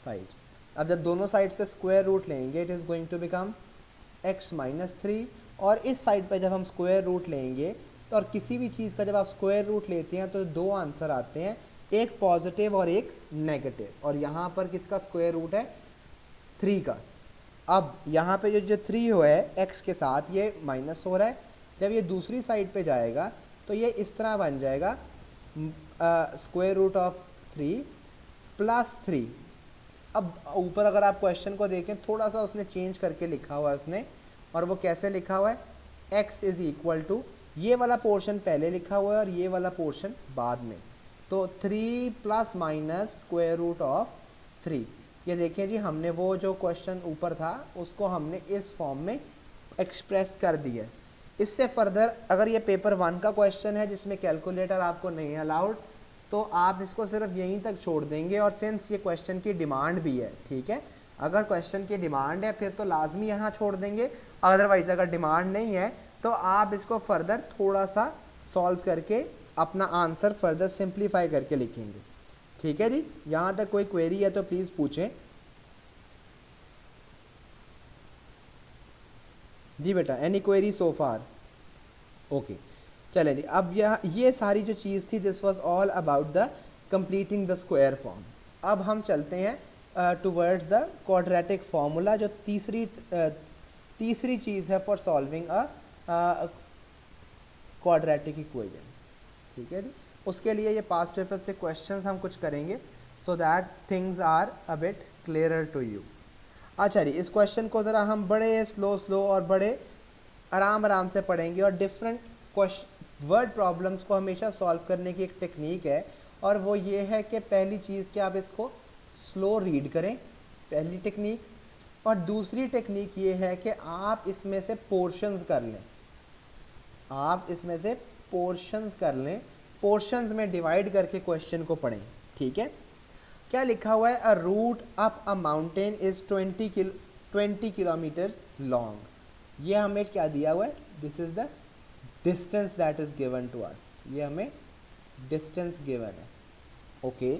sides. अब जब दोनों साइड्स पे स्क्वायर रूट लेंगे it is going to become x minus 3, और इस साइड पे जब हम स्क्वायर रूट लेंगे तो, और किसी भी चीज़ का जब आप स्क्वायर रूट लेते हैं तो दो आंसर आते हैं, एक पॉजिटिव और एक नेगेटिव, और यहाँ पर किसका स्क्वायर रूट है 3 का। अब यहाँ पे जो 3 हुआ है x के साथ ये माइनस हो रहा है, जब ये दूसरी साइड पे जाएगा तो ये इस तरह बन जाएगा स्क्वायर रूट ऑफ 3 + 3। अब ऊपर अगर आप क्वेश्चन को देखें थोड़ा सा उसने चेंज करके लिखा हुआ है उसने, और वो कैसे लिखा हुआ है x इज़ इक्वल टू, ये वाला पोर्शन पहले लिखा हुआ है और ये वाला पोर्शन बाद में, तो 3 + माइनस स्क्वायर रूट ऑफ 3। ये देखिए जी, हमने वो जो क्वेश्चन ऊपर था उसको हमने इस फॉर्म में एक्सप्रेस कर दिया। इससे फर्दर अगर ये पेपर 1 का क्वेश्चन है जिसमें कैलकुलेटर आपको नहीं अलाउड, तो आप इसको सिर्फ यहीं तक छोड़ देंगे, और सिंस ये क्वेश्चन की डिमांड भी है, ठीक है, अगर क्वेश्चन की डिमांड है फिर तो लाजमी यहाँ छोड़ देंगे, अदरवाइज़ अगर डिमांड नहीं है तो आप इसको फर्दर थोड़ा सा सॉल्व करके अपना आंसर फर्दर सिंप्लीफाई करके लिखेंगे। ठीक है जी, यहाँ तक कोई क्वेरी है तो प्लीज़ पूछें। जी बेटा, any query so far? Okay, चलें जी। अब ये सारी जो चीज़ थी this was all about the completing the square form. अब हम चलते हैं टुवर्ड्स द क्वाड्रेटिक फार्मूला, जो तीसरी चीज़ है for solving a quadratic equation. ठीक है जी, उसके लिए ये पास्ट पेपर से क्वेश्चंस हम कुछ करेंगे। so that things are a bit clearer to you. अच्छा जी, इस क्वेश्चन को ज़रा हम बड़े स्लो और बड़े आराम से पढ़ेंगे, और डिफरेंट क्वेश्चन वर्ड प्रॉब्लम्स को हमेशा सॉल्व करने की एक टेक्निक है, और वो ये है कि पहली चीज़ कि आप इसको स्लो रीड करें, पहली टेक्निक। और दूसरी टेक्निक ये है कि आप इसमें से पोर्शंस कर लें, आप इसमें से पोर्शंस कर लें, पोर्शंस में डिवाइड करके क्वेश्चन को पढ़ें। ठीक है, क्या लिखा हुआ है? A route up a mountain is 20 kilometres long. ये हमें क्या दिया हुआ है? This is the distance that is given to us, ये हमें डिस्टेंस गिवन है। Okay,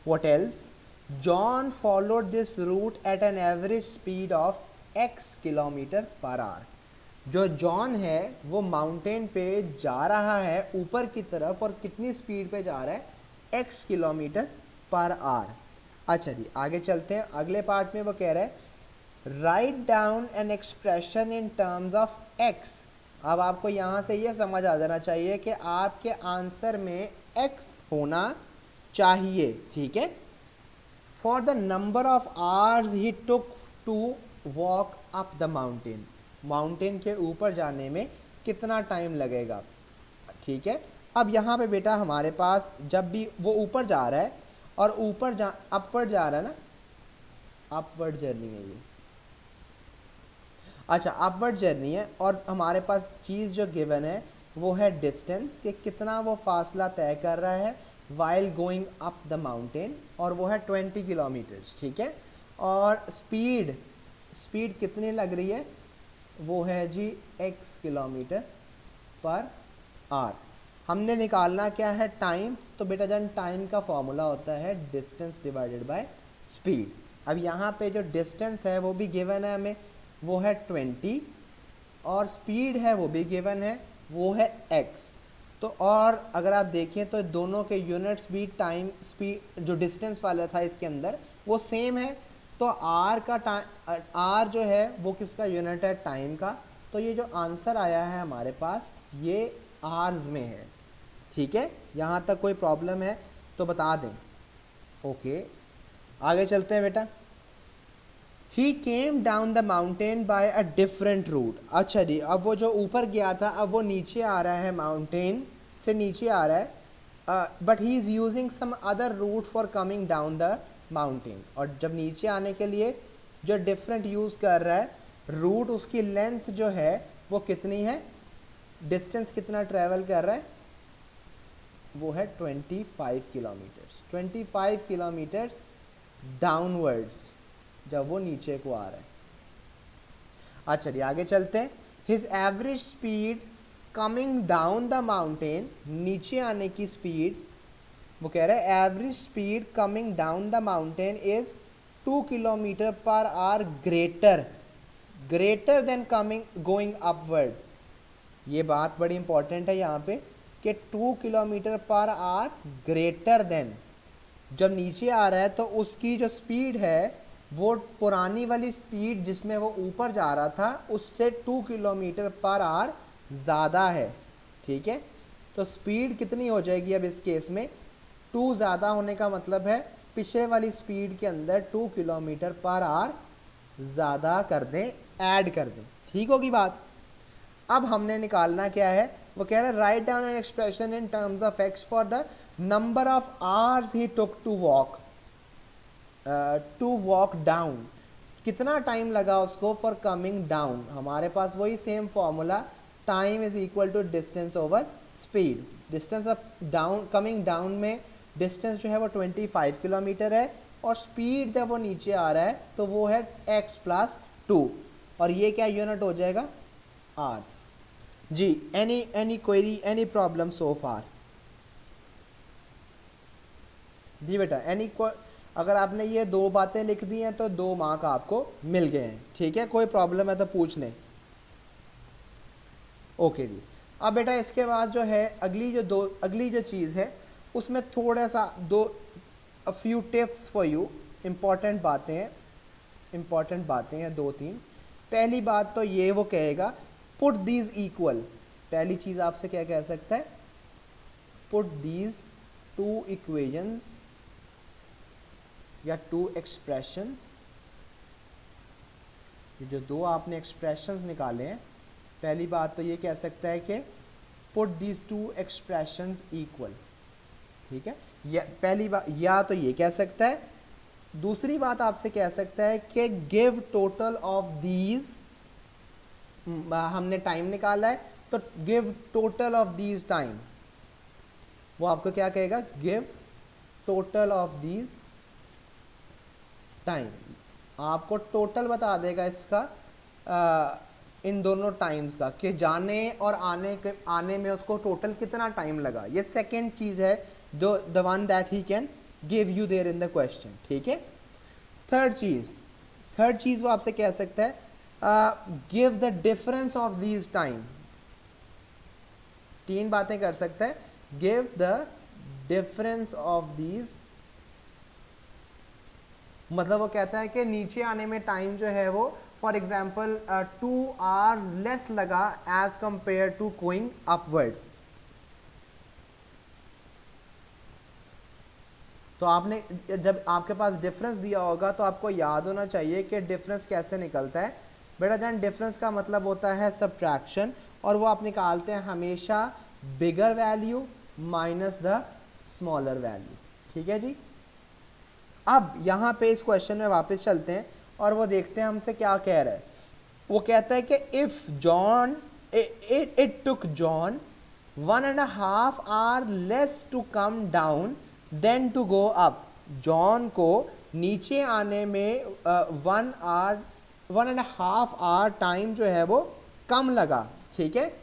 what else? John followed this route at an average speed of x kilometre per hour. जो जॉन है वो माउंटेन पे जा रहा है ऊपर की तरफ, और कितनी स्पीड पे जा रहा है? x kilometre per our. अच्छा जी, आगे चलते हैं। अगले पार्ट में वो कह रहा है write down an expression in terms of x। अब आपको यहाँ से ये समझ आ जाना चाहिए कि आपके आंसर में x होना चाहिए। ठीक है, for the number of hours he took to walk up the mountain. Mountain के ऊपर जाने में कितना टाइम लगेगा। ठीक है, अब यहाँ पे बेटा हमारे पास जब भी वो ऊपर जा रहा है, और ऊपर अपवर्ड जा रहा है ना, अपवर्ड जर्नी है ये, अच्छा अपवर्ड जर्नी है, और हमारे पास चीज़ जो गिवन है वो है डिस्टेंस, कि कितना वो फासला तय कर रहा है while going up the mountain, और वो है 20 किलोमीटर्स। ठीक है, और स्पीड कितनी लग रही है? वो है जी x किलोमीटर पर आवर। हमने निकालना क्या है? टाइम। तो बेटा जन टाइम का फॉर्मूला होता है डिस्टेंस डिवाइडेड बाय स्पीड। अब यहाँ पे जो डिस्टेंस है वो भी गिवन है हमें, वो है 20, और स्पीड है वो भी गिवन है, वो है x। तो और अगर आप देखें तो दोनों के यूनिट्स भी टाइम स्पीड जो डिस्टेंस वाला था इसके अंदर वो सेम है। तो r का टाइम, r जो है वो किसका यूनिट है? टाइम का। तो ये जो आंसर आया है हमारे पास ये आवर्स में है। ठीक है, यहाँ तक कोई प्रॉब्लम है तो बता दें। ओके, आगे चलते हैं बेटा। He came down the mountain by a different route. अच्छा जी, अब वो जो ऊपर गया था अब वो नीचे आ रहा है, माउंटेन से नीचे आ रहा है, but he is using some other route for coming down the mountain. और जब नीचे आने के लिए जो डिफरेंट यूज़ कर रहा है रूट, उसकी लेंथ जो है वो कितनी है? डिस्टेंस कितना ट्रैवल कर रहा है? वो है 25 किलोमीटर्स। 25 किलोमीटर्स डाउनवर्ड्स जब वो नीचे को आ रहा है। अच्छा जी, आगे चलते हैं। His average speed coming down the mountain, नीचे आने की स्पीड, वो कह रहा है average speed coming down the mountain is 2 kilometre per our greater than coming going upward. ये बात बड़ी इंपॉर्टेंट है यहाँ पे कि 2 kilometre per our greater than, जब नीचे आ रहा है तो उसकी जो स्पीड है वो पुरानी वाली स्पीड जिसमें वो ऊपर जा रहा था उससे 2 किलोमीटर पर आवर ज़्यादा है। ठीक है, तो स्पीड कितनी हो जाएगी? अब इस केस में 2 ज़्यादा होने का मतलब है पिछले वाली स्पीड के अंदर 2 किलोमीटर पर आवर ज़्यादा कर दें, ऐड कर दें। ठीक होगी बात। अब हमने निकालना क्या है? वो कह रहा है write down an expression in terms of x for the number of hours he took to walk down. कितना टाइम लगा उसको फॉर कमिंग डाउन? हमारे पास वही same formula, time is equal to distance over speed. Distance of down, coming down में distance जो है वो 25 किलोमीटर है, और स्पीड जब वो नीचे आ रहा है तो वो है x प्लस 2, और ये क्या यूनिट हो जाएगा? आवर्स। जी, any query, any problem so far? जी बेटा, अगर आपने ये 2 बातें लिख दी हैं तो 2 मार्क आपको मिल गए हैं। ठीक है, कोई प्रॉब्लम है तो पूछ लें। ओके जी, अब बेटा इसके बाद जो है अगली जो चीज़ है उसमें थोड़ा सा a few tips for you. Important बातें हैं 2-3। पहली बात तो ये वो कहेगा पुट दीज इक्वल। पहली चीज़ आपसे क्या कह सकता है? पुट दीज 2 इक्वेशंस या टू एक्सप्रेशंस, ये जो दो आपने एक्सप्रेशंस निकाले हैं, पहली बात तो ये कह सकता है कि put these two expressions equal, ठीक है, या पहली बात, या तो ये कह सकता है, दूसरी बात आपसे कह सकता है कि गिव टोटल ऑफ दीज, हमने टाइम निकाला है तो give total of these time, वो आपको क्या कहेगा, give total of these time, आपको टोटल बता देगा इसका इन दोनों टाइम्स का, कि जाने और आने में उसको टोटल कितना टाइम लगा। ये सेकेंड चीज़ है जो the one that he can give you there in the question, ठीक है। थर्ड चीज़ वो आपसे कह सकता है give the difference of these time, तीन बातें कर सकता है, give the difference of these, मतलब वो कहता है कि नीचे आने में टाइम जो है वो फॉर एग्जाम्पल 2 hours लेस लगा as compare to going upward. तो आपने जब आपके पास डिफरेंस दिया होगा तो आपको याद होना चाहिए कि डिफरेंस कैसे निकलता है। बेटा जान, डिफरेंस का मतलब होता है सब्ट्रैक्शन, और वो आप निकालते हैं हमेशा bigger value minus the smaller value, ठीक है जी। अब यहाँ पे इस क्वेश्चन में वापस चलते हैं और वो देखते हैं हमसे क्या कह रहा है। वो कहता है कि if John it took John 1.5 hour less to come down than to go up, John को नीचे आने में 1.5 hour टाइम जो है वो कम लगा, ठीक है,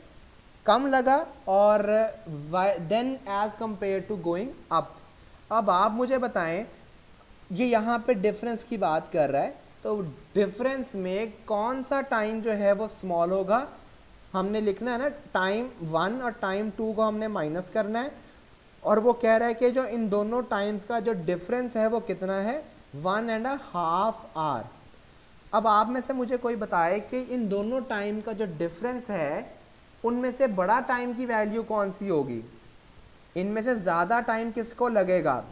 कम लगा, और then as compare to going up. अब आप मुझे बताएं, ये यहाँ पे डिफरेंस की बात कर रहा है, तो डिफरेंस में कौन सा टाइम जो है वो स्मॉल होगा, हमने लिखना है ना, टाइम 1 और टाइम 2 को हमने माइनस करना है, और वो कह रहा है कि जो इन दोनों टाइम्स का जो डिफरेंस है वो कितना है, 1.5 hour। अब आप में से मुझे कोई बताए कि इन दोनों टाइम का जो डिफरेंस है उनमें से बड़ा टाइम की वैल्यू कौन सी होगी, इनमें से ज़्यादा टाइम किसको लगेगा,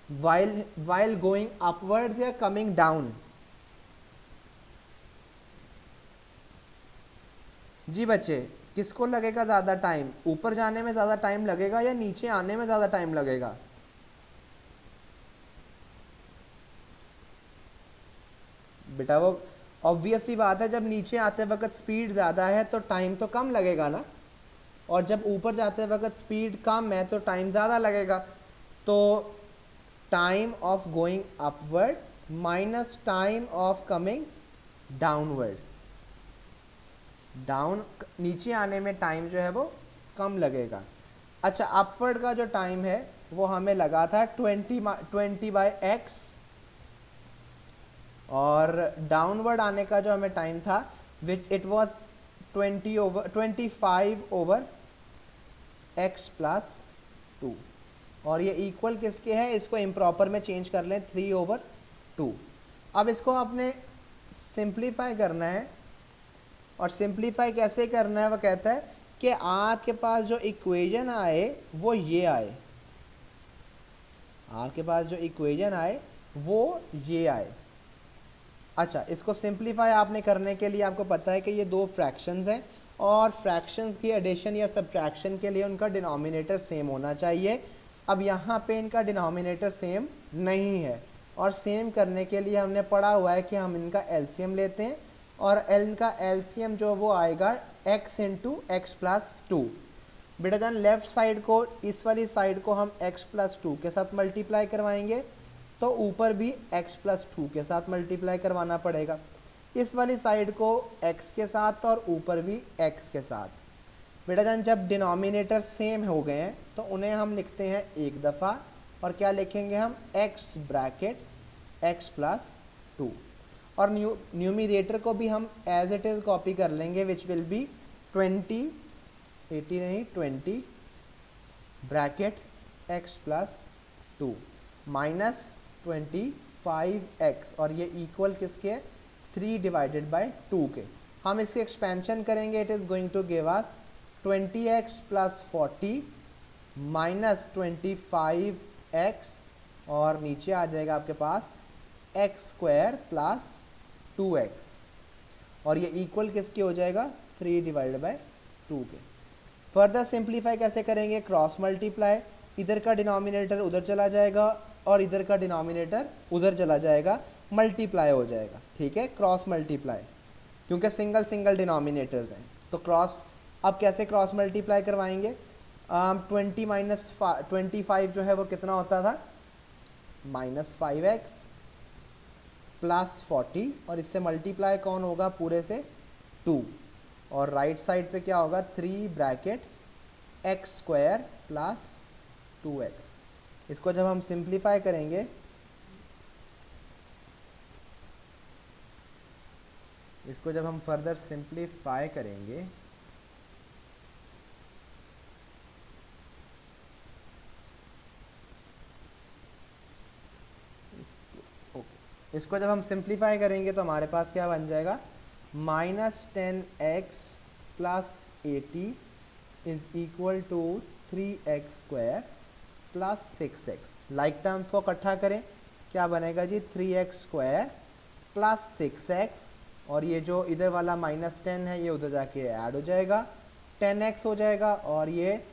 while going upwards या coming down। जी बच्चे, किसको लगेगा ज़्यादा टाइम, ऊपर जाने में ज़्यादा टाइम लगेगा या नीचे आने में ज़्यादा टाइम लगेगा। बेटा वो ऑब्वियस सी बात है, जब नीचे आते वक्त स्पीड ज़्यादा है तो टाइम तो कम लगेगा ना, और जब ऊपर जाते वक्त स्पीड कम है तो टाइम ज़्यादा लगेगा। तो time of going upward minus time of coming downward, down नीचे आने में टाइम जो है वो कम लगेगा। अच्छा, अपवर्ड का जो टाइम है वो हमें लगा था 20/x, और डाउनवर्ड आने का जो हमें टाइम था विच इट वाज 25/x+2, और ये इक्वल किसके है, इसको इम्प्रॉपर में चेंज कर लें 3/2। अब इसको आपने सिंप्लीफाई करना है, और सिंप्लीफाई कैसे करना है, वो कहता है कि आपके पास जो इक्वेशन आए वो ये आए, आपके पास जो इक्वेशन आए वो ये आए। अच्छा, इसको सिंप्लीफाई आपने करने के लिए आपको पता है कि ये दो फ्रैक्शंस हैं, और फ्रैक्शंस की एडिशन या सब्ट्रैक्शन के लिए उनका डिनोमिनेटर सेम होना चाहिए। अब यहाँ पे इनका डिनोमिनेटर सेम नहीं है, और सेम करने के लिए हमने पढ़ा हुआ है कि हम इनका एलसीएम लेते हैं, और इनका एलसीएम जो वो आएगा x × x+2। बेटा जान, लेफ्ट साइड को, इस वाली साइड को हम x+2 के साथ मल्टीप्लाई करवाएंगे तो ऊपर भी x+2 के साथ मल्टीप्लाई करवाना पड़ेगा, इस वाली साइड को x के साथ और ऊपर भी x के साथ। बेटा जान, जब डिनोमिनेटर सेम हो गए हैं तो उन्हें हम लिखते हैं एक दफ़ा, और क्या लिखेंगे हम, x ब्रैकेट x+2, और न्यूमिरेटर को भी हम एज इट इज़ कॉपी कर लेंगे, विच will B 20 bracket x+2 minus 25x, और ये इक्वल किसके है, 3/2 के। हम इसके एक्सपेंशन करेंगे, it is going to give us 20x+40 minus 25x, और नीचे आ जाएगा आपके पास एक्स स्क्वायर प्लस 2x, और ये इक्वल किसके हो जाएगा 3 डिवाइडेड बाय 2 के। फर्दर सिंप्लीफाई कैसे करेंगे, क्रॉस मल्टीप्लाई, इधर का डिनोमिनेटर उधर चला जाएगा और इधर का डिनोमिनेटर उधर चला जाएगा, मल्टीप्लाई हो जाएगा, ठीक है, क्रॉस मल्टीप्लाई, क्योंकि सिंगल सिंगल डिनोमिनेटर्स हैं तो क्रॉस। अब कैसे क्रॉस मल्टीप्लाई करवाएंगे, 20 माइनस 25 जो है वो कितना होता था -5x प्लस 40, और इससे मल्टीप्लाई कौन होगा पूरे से 2, और राइट साइड पे क्या होगा 3 bracket x square plus 2x। इसको जब हम सिंप्लीफाई करेंगे, इसको जब हम फर्दर सिंप्लीफाई करेंगे इसको जब हम सिंप्लीफाई करेंगे तो हमारे पास क्या बन जाएगा -10x plus 80 is equal to 3x square plus 6x। Like terms को इकट्ठा करें, क्या बनेगा जी 3x स्क्वायर प्लस 6x, और ये जो इधर वाला -10 है ये उधर जाके ऐड हो जाएगा, 10x हो जाएगा, और ये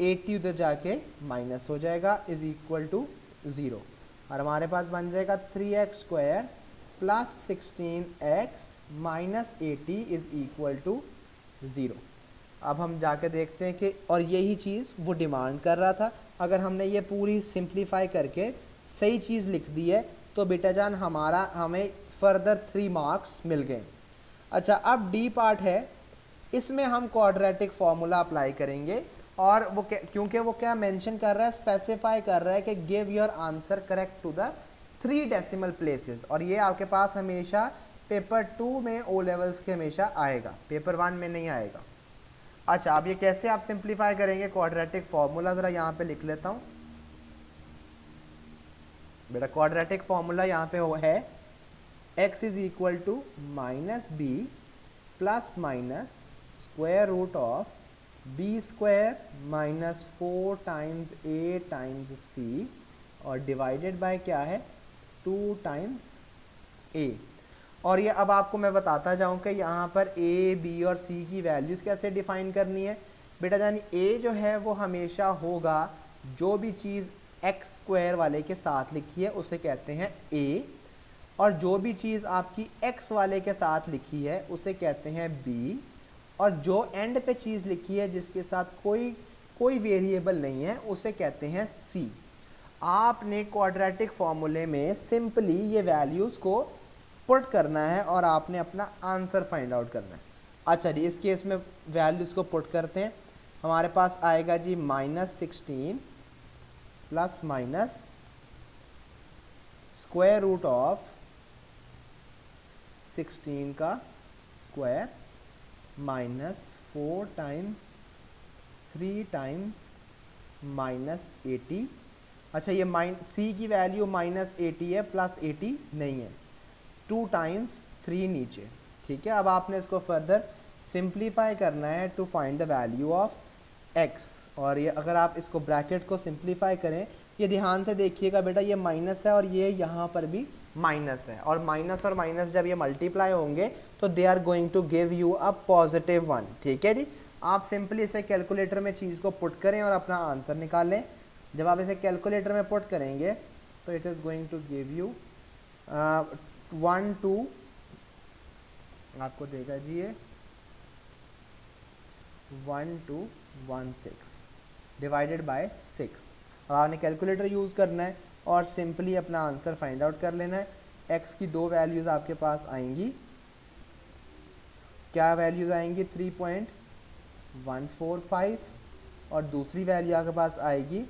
80 उधर जाके माइनस हो जाएगा, इज इक्वल टू 0, और हमारे पास बन जाएगा 3x square plus 16x minus 80 is equal to 0। अब हम जाके देखते हैं कि, और यही चीज़ वो डिमांड कर रहा था, अगर हमने ये पूरी सिंप्लीफाई करके सही चीज़ लिख दी है तो बेटा जान हमें फर्दर 3 मार्क्स मिल गए। अच्छा, अब डी पार्ट है, इसमें हम क्वाड्रेटिक फॉर्मूला अप्लाई करेंगे, और वो क्योंकि वो क्या मेंशन कर रहा है, स्पेसिफाई कर रहा है कि give your answer correct to the 3 decimal places, और ये आपके पास हमेशा पेपर 2 में ओ लेवल्स के हमेशा आएगा, पेपर 1 में नहीं आएगा। अच्छा, अब ये कैसे आप सिंप्लीफाई करेंगे क्वाड्रेटिक फॉर्मूला, ज़रा यहाँ पे लिख लेता हूँ बेटा। क्वाड्रेटिक फॉर्मूला यहाँ पे है x is equal to -b plus minus square root of b square minus 4 times a times c, और डिवाइडेड बाय क्या है 2 टाइम्स a। और ये अब आपको मैं बताता जाऊँ कि यहाँ पर a, b और c की वैल्यूज़ कैसे डिफ़ाइन करनी है बेटा जानी। a जो है वो हमेशा होगा, जो भी चीज़ x स्क्वायर वाले के साथ लिखी है उसे कहते हैं a, और जो भी चीज़ आपकी x वाले के साथ लिखी है उसे कहते हैं b, और जो एंड पे चीज़ लिखी है जिसके साथ कोई वेरिएबल नहीं है उसे कहते हैं c। आपने क्वाड्रेटिक फॉर्मूले में सिंपली ये वैल्यूज़ को पुट करना है और आपने अपना आंसर फाइंड आउट करना है। अच्छा जी, इस केस में वैल्यूज़ को पुट करते हैं, हमारे पास आएगा जी -16 plus minus square root of 16 का स्क्वायर माइनस 4 टाइम्स 3 टाइम्स -80। अच्छा, ये c की वैल्यू -80 है, प्लस 80 नहीं है, 2 टाइम्स 3 नीचे, ठीक है। अब आपने इसको फर्दर सिंप्लीफाई करना है to find the value of x, और ये अगर आप इसको ब्रैकेट को सिंप्लीफाई करें, ये ध्यान से देखिएगा बेटा, ये माइनस है और ये यहाँ पर भी माइनस है, और माइनस जब ये मल्टीप्लाई होंगे तो they are going to give you a +1, ठीक है जी। आप सिंपली इसे कैलकुलेटर में चीज़ को पुट करें और अपना आंसर निकालें। जब आप इसे कैलकुलेटर में पुट करेंगे तो it is going to give you 12 आपको देगा जी ये 1216 डिवाइडेड बाय 6। अब आपने कैलकुलेटर यूज़ करना है और सिंपली अपना आंसर फाइंड आउट कर लेना है। x की 2 वैल्यूज़ आपके पास आएंगी, क्या वैल्यूज़ आएंगी 3.145, और दूसरी वैल्यू आपके पास आएगी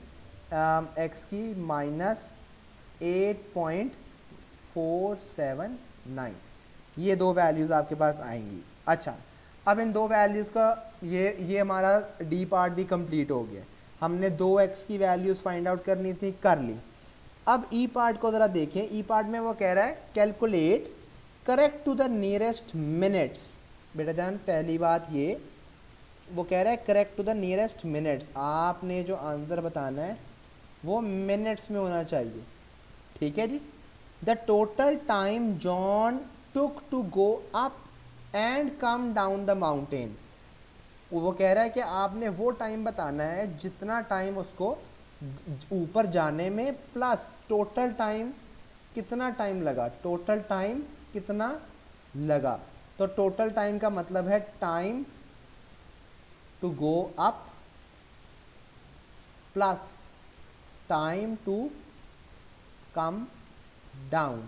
x की -8.479, ये 2 वैल्यूज़ आपके पास आएंगी। अच्छा, अब इन 2 वैल्यूज़ का ये हमारा डी पार्ट भी कंप्लीट हो गया। हमने 2x की वैल्यूज़ फाइंड आउट करनी थी, कर ली। अब ई पार्ट को ज़रा देखें। ई पार्ट में वो कह रहा है calculate correct to the nearest minutes. बेटा जान, पहली बात ये वो कह रहा है correct to the nearest minutes, आपने जो आंसर बताना है वो मिनट्स में होना चाहिए, ठीक है जी। The total time John took to go up and come down the mountain. वो कह रहा है कि आपने वो टाइम बताना है जितना टाइम उसको ऊपर जाने में, प्लस टोटल टाइम कितना टाइम लगा, टोटल टाइम कितना लगा। तो टोटल टाइम का मतलब है time to go up plus time to come down.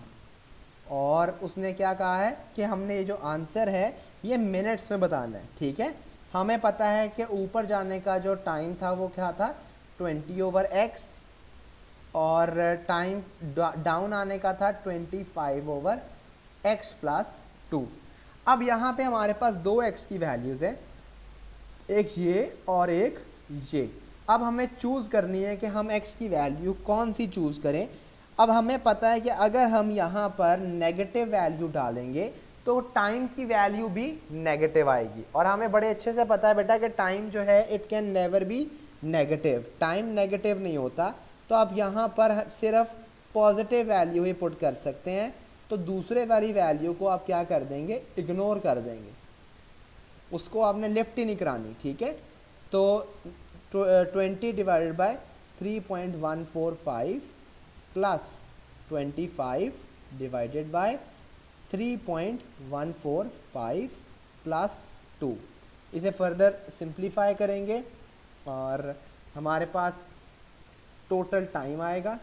और उसने क्या कहा है कि हमने ये जो आंसर है ये मिनट्स में बताना है, ठीक है। हमें पता है कि ऊपर जाने का जो टाइम था वो क्या था 20/x, और टाइम डाउन आने का था 25/x+2। अब यहाँ पे हमारे पास दो x की वैल्यूज़ है, एक ये और एक ये। अब हमें चूज़ करनी है कि हम x की वैल्यू कौन सी चूज़ करें। अब हमें पता है कि अगर हम यहाँ पर नेगेटिव वैल्यू डालेंगे तो टाइम की वैल्यू भी नेगेटिव आएगी, और हमें बड़े अच्छे से पता है बेटा कि टाइम जो है it can never be negative, time negative नहीं होता। तो आप यहाँ पर सिर्फ पॉजिटिव वैल्यू ही पुट कर सकते हैं, तो दूसरे वाली वैल्यू को आप क्या कर देंगे, इग्नोर कर देंगे, उसको आपने लिफ्ट ही नहीं करानी, ठीक है। तो 20/3.145 प्लस 25/3.145 प्लस 2, इसे फर्दर सिंप्लीफाई करेंगे और हमारे पास टोटल टाइम आएगा,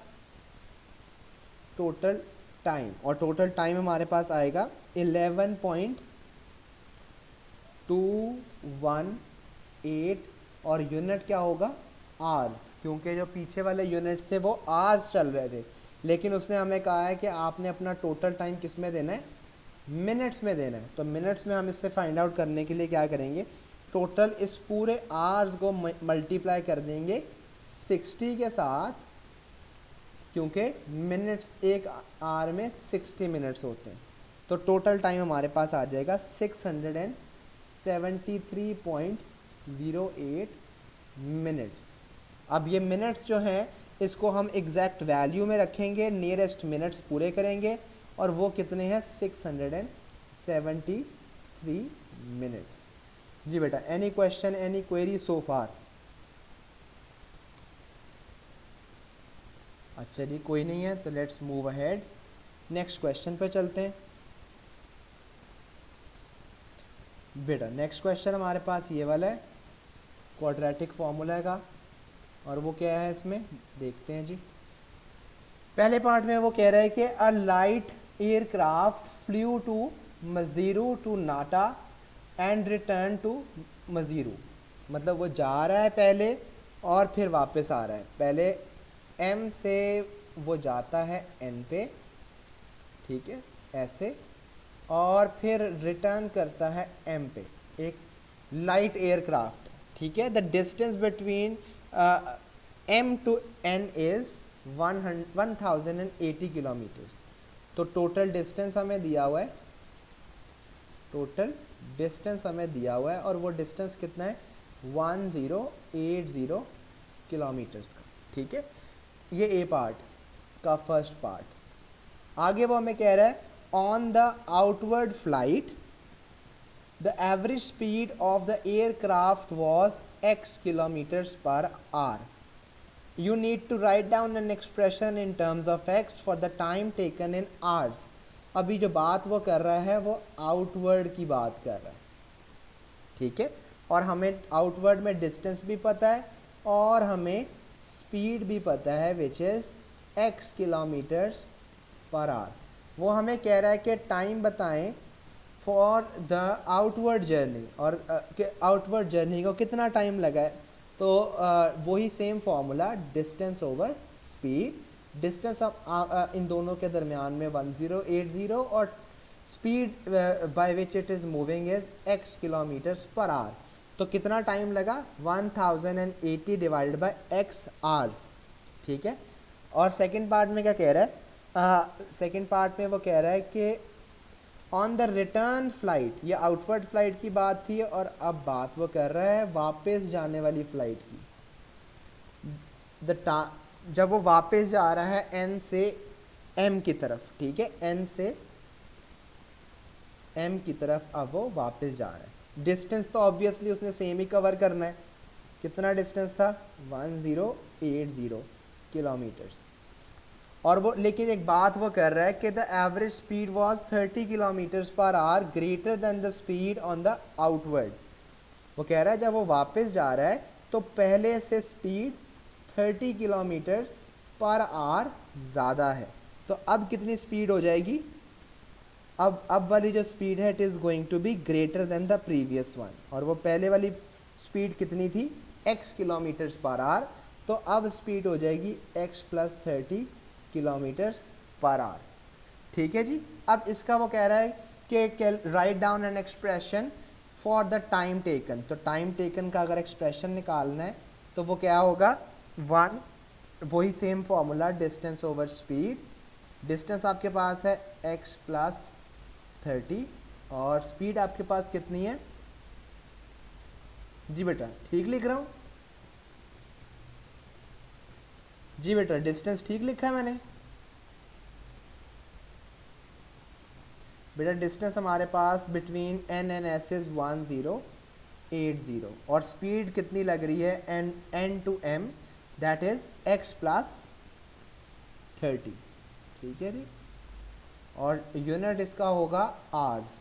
टोटल टाइम, और टोटल टाइम हमारे पास आएगा 11.218, और यूनिट क्या होगा, आवर्स, क्योंकि जो पीछे वाले यूनिट्स थे वो आवर्स चल रहे थे, लेकिन उसने हमें कहा है कि आपने अपना टोटल टाइम किस में देना है, मिनट्स में देना है। तो मिनट्स में हम इससे फाइंड आउट करने के लिए क्या करेंगे, टोटल इस पूरे आवर्स को मल्टीप्लाई कर देंगे 60 के साथ, क्योंकि मिनट्स एक आवर में 60 मिनट्स होते हैं। तो टोटल टाइम हमारे पास आ जाएगा 673.08 मिनट्स। अब ये मिनट्स जो हैं इसको हम एग्जैक्ट वैल्यू में रखेंगे, नियरेस्ट मिनट्स पूरे करेंगे, और वो कितने हैं 673 मिनट्स। जी बेटा, any question, any query so फार? अच्छा जी, कोई नहीं है तो let's move ahead, next question पे चलते हैं। बेटा नेक्स्ट क्वेश्चन हमारे पास ये वाला है, क्वाड्रेटिक फॉर्मूला का, और वो क्या है इसमें देखते हैं जी। पहले पार्ट में वो कह रहा है कि a light aircraft flew to Majuro to नाटा एंड रिटर्न टू मजीरू, मतलब वो जा रहा है पहले और फिर वापस आ रहा है, पहले M से वो जाता है N पे, ठीक है ऐसे, और फिर रिटर्न करता है M पे, एक लाइट एयरक्राफ्ट, ठीक है। The distance between M to N is 1080 kilometres. तो टोटल डिस्टेंस हमें दिया हुआ है, टोटल डिस्टेंस हमें दिया हुआ है, और वो डिस्टेंस कितना है 1080 किलोमीटर्स का, ठीक है। ये ए पार्ट का फर्स्ट पार्ट। आगे वो हमें कह रहा है on the outward flight the average speed of the aircraft was x kilometres per our. You need to write down an expression in terms of x for the time taken in hours। अभी जो बात वो कर रहा है वो outward की बात कर रहा है, ठीक है, और हमें आउटवर्ड में डिस्टेंस भी पता है और हमें स्पीड भी पता है which is x kilometres per our. वो हमें कह रहा है कि टाइम बताएं फॉर द आउटवर्ड जर्नी, और आउटवर्ड जर्नी को कितना टाइम लगा है। तो वही same formula, distance over speed, distance in दोनों के दरमियान में 1080, और speed by which it is moving is x kilometres per hour. तो कितना टाइम लगा 1080 डिवाइडेड बाय x आवर्स, ठीक है। और सेकंड पार्ट में क्या कह रहा है, सेकंड पार्ट में वो कह रहा है कि ऑन द रिटर्न फ्लाइट, ये आउटवर्ड फ्लाइट की बात थी, और अब बात वो कर रहा है वापस जाने वाली फ़्लाइट की। जब वो वापस जा रहा है N से m की तरफ, ठीक है, n से m की तरफ अब वो वापस जा रहा है। डिस्टेंस तो ऑब्वियसली उसने सेम ही कवर करना है। कितना डिस्टेंस था? 1080 किलोमीटर्स। और वो लेकिन एक बात वो कर रहा है कि the average speed was 30 kilometres per our greater than the speed on the outward. वो कह रहा है जब वो वापस जा रहा है तो पहले से स्पीड 30 किलोमीटर्स पर आवर ज़्यादा है। तो अब कितनी स्पीड हो जाएगी? अब वाली जो स्पीड है it is going to be greater than the previous one. और वो पहले वाली स्पीड कितनी थी? x kilometres per hour. तो अब स्पीड हो जाएगी x plus 30 kilometres per hour. ठीक है जी। अब इसका वो कह रहा है कि right down an expression for the time taken. तो टाइम टेकन का अगर एक्सप्रेशन निकालना है तो वो क्या होगा? वन, वही same formula, distance over speed. Distance आपके पास है x प्लस 30 और स्पीड आपके पास कितनी है? जी बेटा ठीक लिख रहा हूँ? जी बेटा डिस्टेंस ठीक लिखा है मैंने? बेटा डिस्टेंस हमारे पास between n and s is 1080 और स्पीड कितनी लग रही है? n to m, that is x plus 30। ठीक है जी। और यूनिट इसका होगा आवर्स।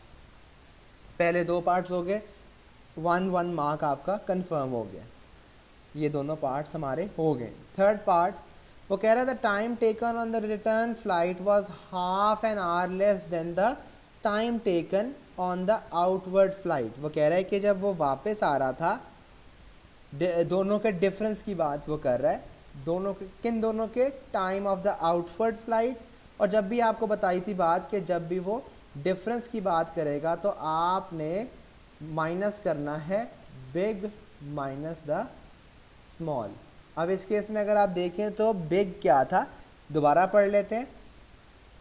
पहले दो पार्ट्स हो गए, 1 मार्क आपका कंफर्म हो गया। ये दोनों पार्ट्स हमारे हो गए। थर्ड पार्ट वो कह रहा था time taken on the return flight was half an hour less than the time taken on the outward flight. वो कह रहा है कि जब वो वापस आ रहा था, दोनों के डिफरेंस की बात वो कर रहा है। दोनों के, किन दोनों के? Time of the outward flight. और जब भी आपको बताई थी बात कि जब भी वो डिफरेंस की बात करेगा तो आपने माइनस करना है बिग माइनस द स्मॉल। अब इस केस में अगर आप देखें तो बिग क्या था? दोबारा पढ़ लेते हैं।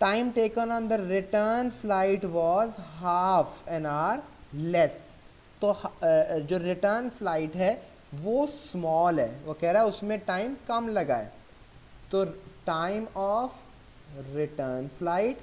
Time taken on the return flight was half an hour less. तो जो रिटर्न फ्लाइट है वो स्मॉल है। वो कह रहा है उसमें टाइम कम लगा है। तो टाइम ऑफ रिटर्न फ्लाइट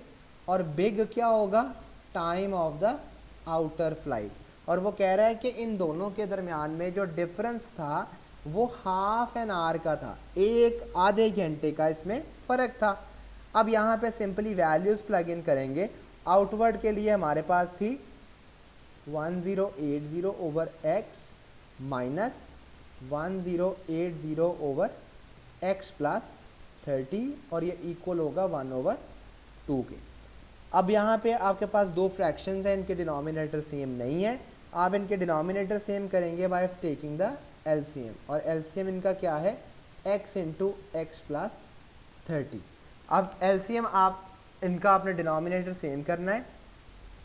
और बिग क्या होगा? Time of the outer flight. और वो कह रहा है कि इन दोनों के दरमियान में जो डिफरेंस था वो हाफ एन आवर का था, एक आधे घंटे का इसमें फ़र्क था। अब यहाँ पे सिंपली वैल्यूज़ प्लग इन करेंगे। आउटवर्ड के लिए हमारे पास थी 1080 over x minus 1080 over x plus 30 और ये इक्वल होगा 1/2 के। अब यहाँ पे आपके पास दो फ्रैक्शंस हैं, इनके डिनोमिनेटर सेम नहीं है। आप इनके डिनोमिनेटर सेम करेंगे बाय टेकिंग द एलसीएम, और एलसीएम इनका क्या है? x into x plus 30। अब एलसीएम आप इनका अपने डिनोमिनेटर सेम करना है।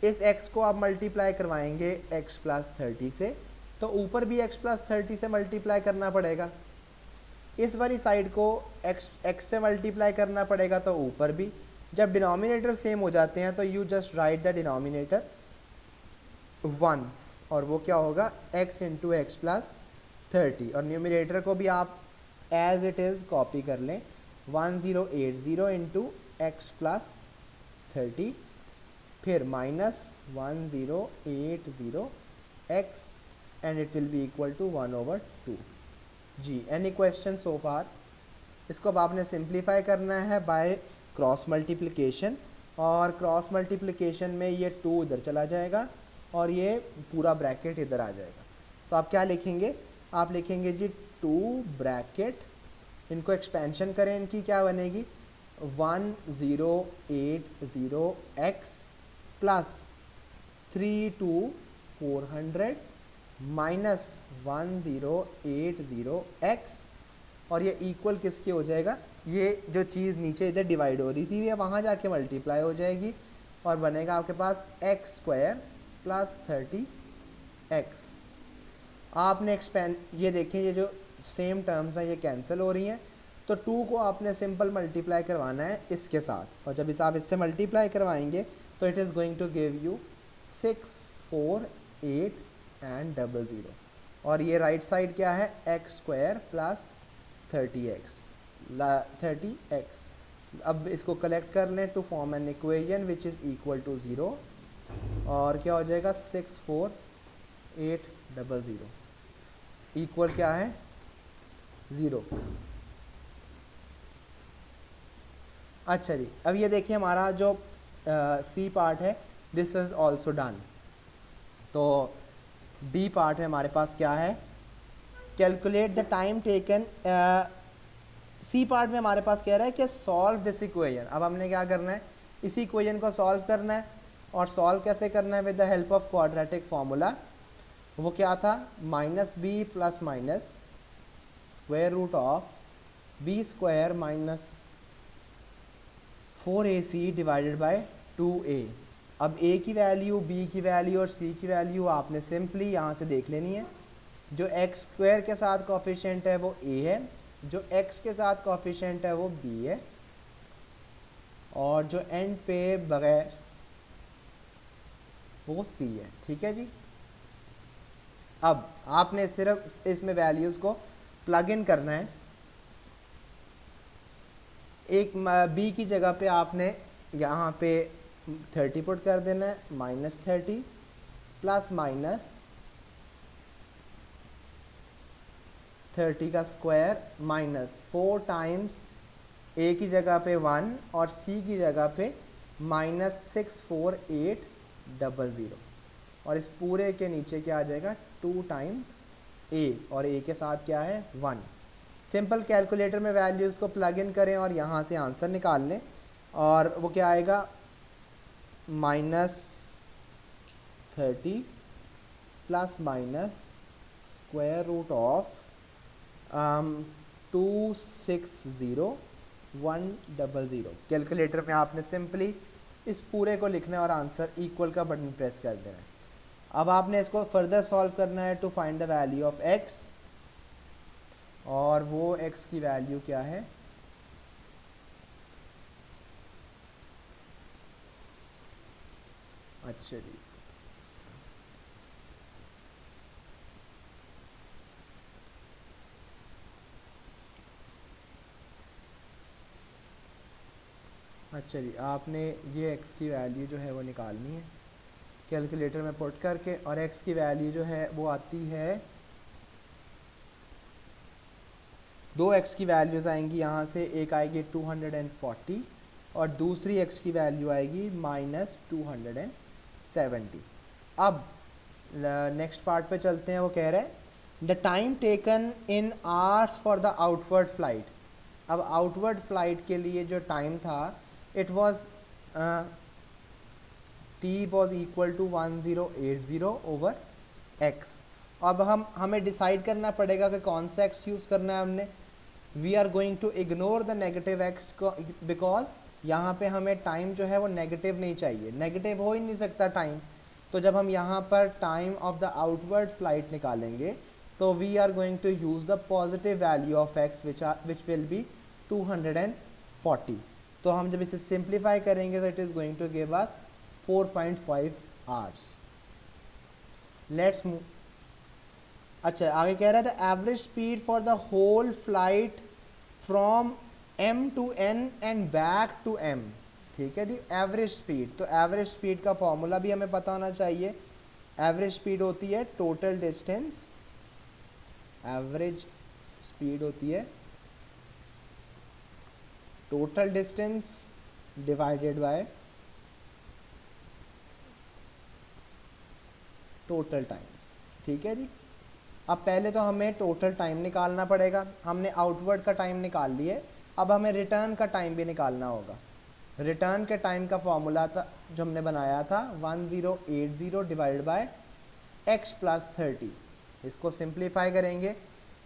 इस x को आप मल्टीप्लाई करवाएंगे x प्लस 30 से, तो ऊपर भी x प्लस 30 से मल्टीप्लाई करना पड़ेगा। इस वाली साइड को x से मल्टीप्लाई करना पड़ेगा, तो ऊपर भी। जब डिनोमिनेटर सेम हो जाते हैं तो you just write the denominator once, और वो क्या होगा? x into x plus 30। और न्यूमिनेटर को भी आप एज इट इज़ कॉपी कर लें, 1080 इंटू एक्स प्लस 30 फिर minus 1080 x and it will be equal to 1/2। जी, एनी क्वेश्चन सो फार? इसको अब आपने सिंप्लीफाई करना है बाय क्रॉस मल्टीप्लिकेशन, और क्रॉस मल्टीप्लिकेशन में ये 2 इधर चला जाएगा और ये पूरा ब्रैकेट इधर आ जाएगा। तो आप क्या लिखेंगे? आप लिखेंगे जी 2 ब्रैकेट, इनको एक्सपेंशन करें, इनकी क्या बनेगी? 1080 x plus 3 to 400 minus 1080 x, और ये इक्वल किसके हो जाएगा? ये जो चीज़ नीचे इधर डिवाइड हो रही थी ये वहाँ जाके मल्टीप्लाई हो जाएगी और बनेगा आपके पास एक्स स्क्वायर प्लस 30x। आपने एक्सपेंड, ये देखें ये जो सेम टर्म्स हैं ये कैंसिल हो रही हैं, तो 2 को आपने सिंपल मल्टीप्लाई करवाना है इसके साथ, और जब इस आप इससे मल्टीप्लाई करवाएंगे तो it is going to give you 6, 4, 8 and 00। और ये राइट साइड क्या है? X square plus 30x। अब इसको कलेक्ट कर लें to form an equation which is equal to 0, और क्या हो जाएगा 64800 इक्वल क्या है 0। अच्छा जी, अब ये देखिए हमारा जो सी पार्ट है दिस इज़ ऑल्सो डन। तो डी पार्ट है हमारे पास क्या है, calculate the time taken. C part में हमारे पास कह रहा है कि सॉल्व दिस इक्वेशन। अब हमने क्या करना है, इसी इक्वेशन को सॉल्व करना है, और सॉल्व कैसे करना है, with the help of quadratic formula. वो क्या था, minus B plus minus square root of B square minus 4ac divided by 2a। अब a की वैल्यू, b की वैल्यू और c की वैल्यू आपने सिंपली यहाँ से देख लेनी है। जो x स्क्वायर के साथ कोफिशिएंट है वो a है, जो x के साथ कोफिशिएंट है वो b है, और जो एंड पे बगैर वो c है। ठीक है जी। अब आपने सिर्फ इसमें वैल्यूज़ को प्लग इन करना है। एक b की जगह पे आपने यहाँ पे 30 पुट कर देना है, -30 प्लस माइनस 30 का स्क्वायर माइनस 4 टाइम्स a की जगह पे 1 और c की जगह पे -64800, और इस पूरे के नीचे क्या आ जाएगा 2 टाइम्स a, और a के साथ क्या है 1। सिंपल कैलकुलेटर में वैल्यूज़ को प्लग इन करें और यहाँ से आंसर निकाल लें, और वो क्या आएगा -30 plus minus square root of 260100। Calculator में आपने सिंपली इस पूरे को लिखना है और आंसर इक्वल का बटन प्रेस कर देना है। अब आपने इसको फर्दर सॉल्व करना है to find the value of x, और वो x की वैल्यू क्या है, अच्छा जी, अच्छा जी, आपने ये x की वैल्यू जो है वो निकालनी है कैलकुलेटर में पुट करके, और x की वैल्यू जो है वो आती है, दो x की वैल्यूज़ आएंगी यहाँ से, एक आएगी 240 और दूसरी x की वैल्यू आएगी -270। अब नेक्स्ट पार्ट पे चलते हैं। वो कह रहे हैं the time taken in hours for the outward flight. अब आउटवर्ड फ्लाइट के लिए जो टाइम था it was t was equal to 1080 over x। अब हमें डिसाइड करना पड़ेगा कि कौन सा x यूज़ करना है हमने। We are going to ignore the negative x because यहाँ पे हमें टाइम जो है वो नेगेटिव नहीं चाहिए, नेगेटिव हो ही नहीं सकता टाइम। तो जब हम यहाँ पर time of the outward flight निकालेंगे तो we are going to use the positive value of x which will be 240। तो हम जब इसे सिंप्लीफाई करेंगे तो it is going to give us 4.5 hours. Let's move. अच्छा, आगे कह रहा था average speed for the whole flight from m to n and back to m। ठीक है जी, एवरेज स्पीड। तो एवरेज स्पीड का फॉर्मूला भी हमें पता होना चाहिए। एवरेज स्पीड होती है टोटल डिस्टेंस, एवरेज स्पीड होती है total distance divided by total time. ठीक है जी। अब पहले तो हमें टोटल टाइम निकालना पड़ेगा। हमने आउटवर्ड का टाइम निकाल लिए, अब हमें रिटर्न का टाइम भी निकालना होगा। रिटर्न के टाइम का फॉर्मूला था जो हमने बनाया था 1080 डिवाइडेड बाय x प्लस 30। इसको सिंप्लीफाई करेंगे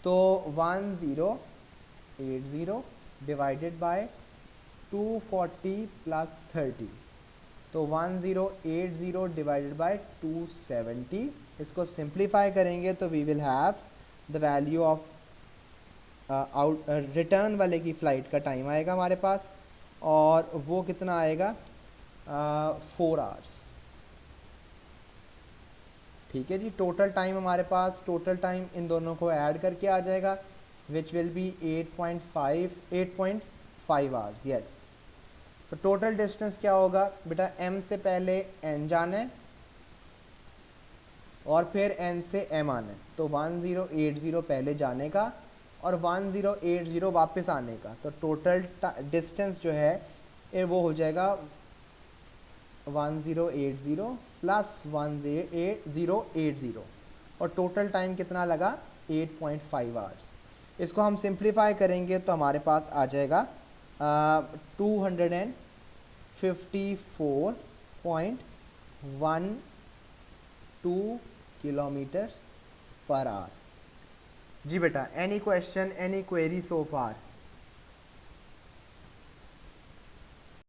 तो 1080 डिवाइडेड बाय 240 प्लस 30, तो 1080 डिवाइडेड बाय 270। इसको सिंप्लीफाई करेंगे तो we will have the value of return वाले की फ़्लाइट का टाइम आएगा हमारे पास, और वो कितना आएगा 4 आवर्स। ठीक है जी। टोटल टाइम हमारे पास, टोटल टाइम इन दोनों को ऐड करके आ जाएगा विच विल बी 8.5 आवर्स। यस, तो टोटल डिस्टेंस क्या होगा बेटा, m से पहले n जाना है और फिर n से m आना है, तो 1080 पहले जाने का और 1080 वापस आने का, तो टोटल डिस्टेंस जो है ये वो हो जाएगा 1080 प्लस 1080 और टोटल टाइम कितना लगा 8.5 आवर्स। इसको हम सिंप्लीफाई करेंगे तो हमारे पास आ जाएगा 254.12 किलोमीटर्स पर आवर। जी बेटा, any question, any query so फार?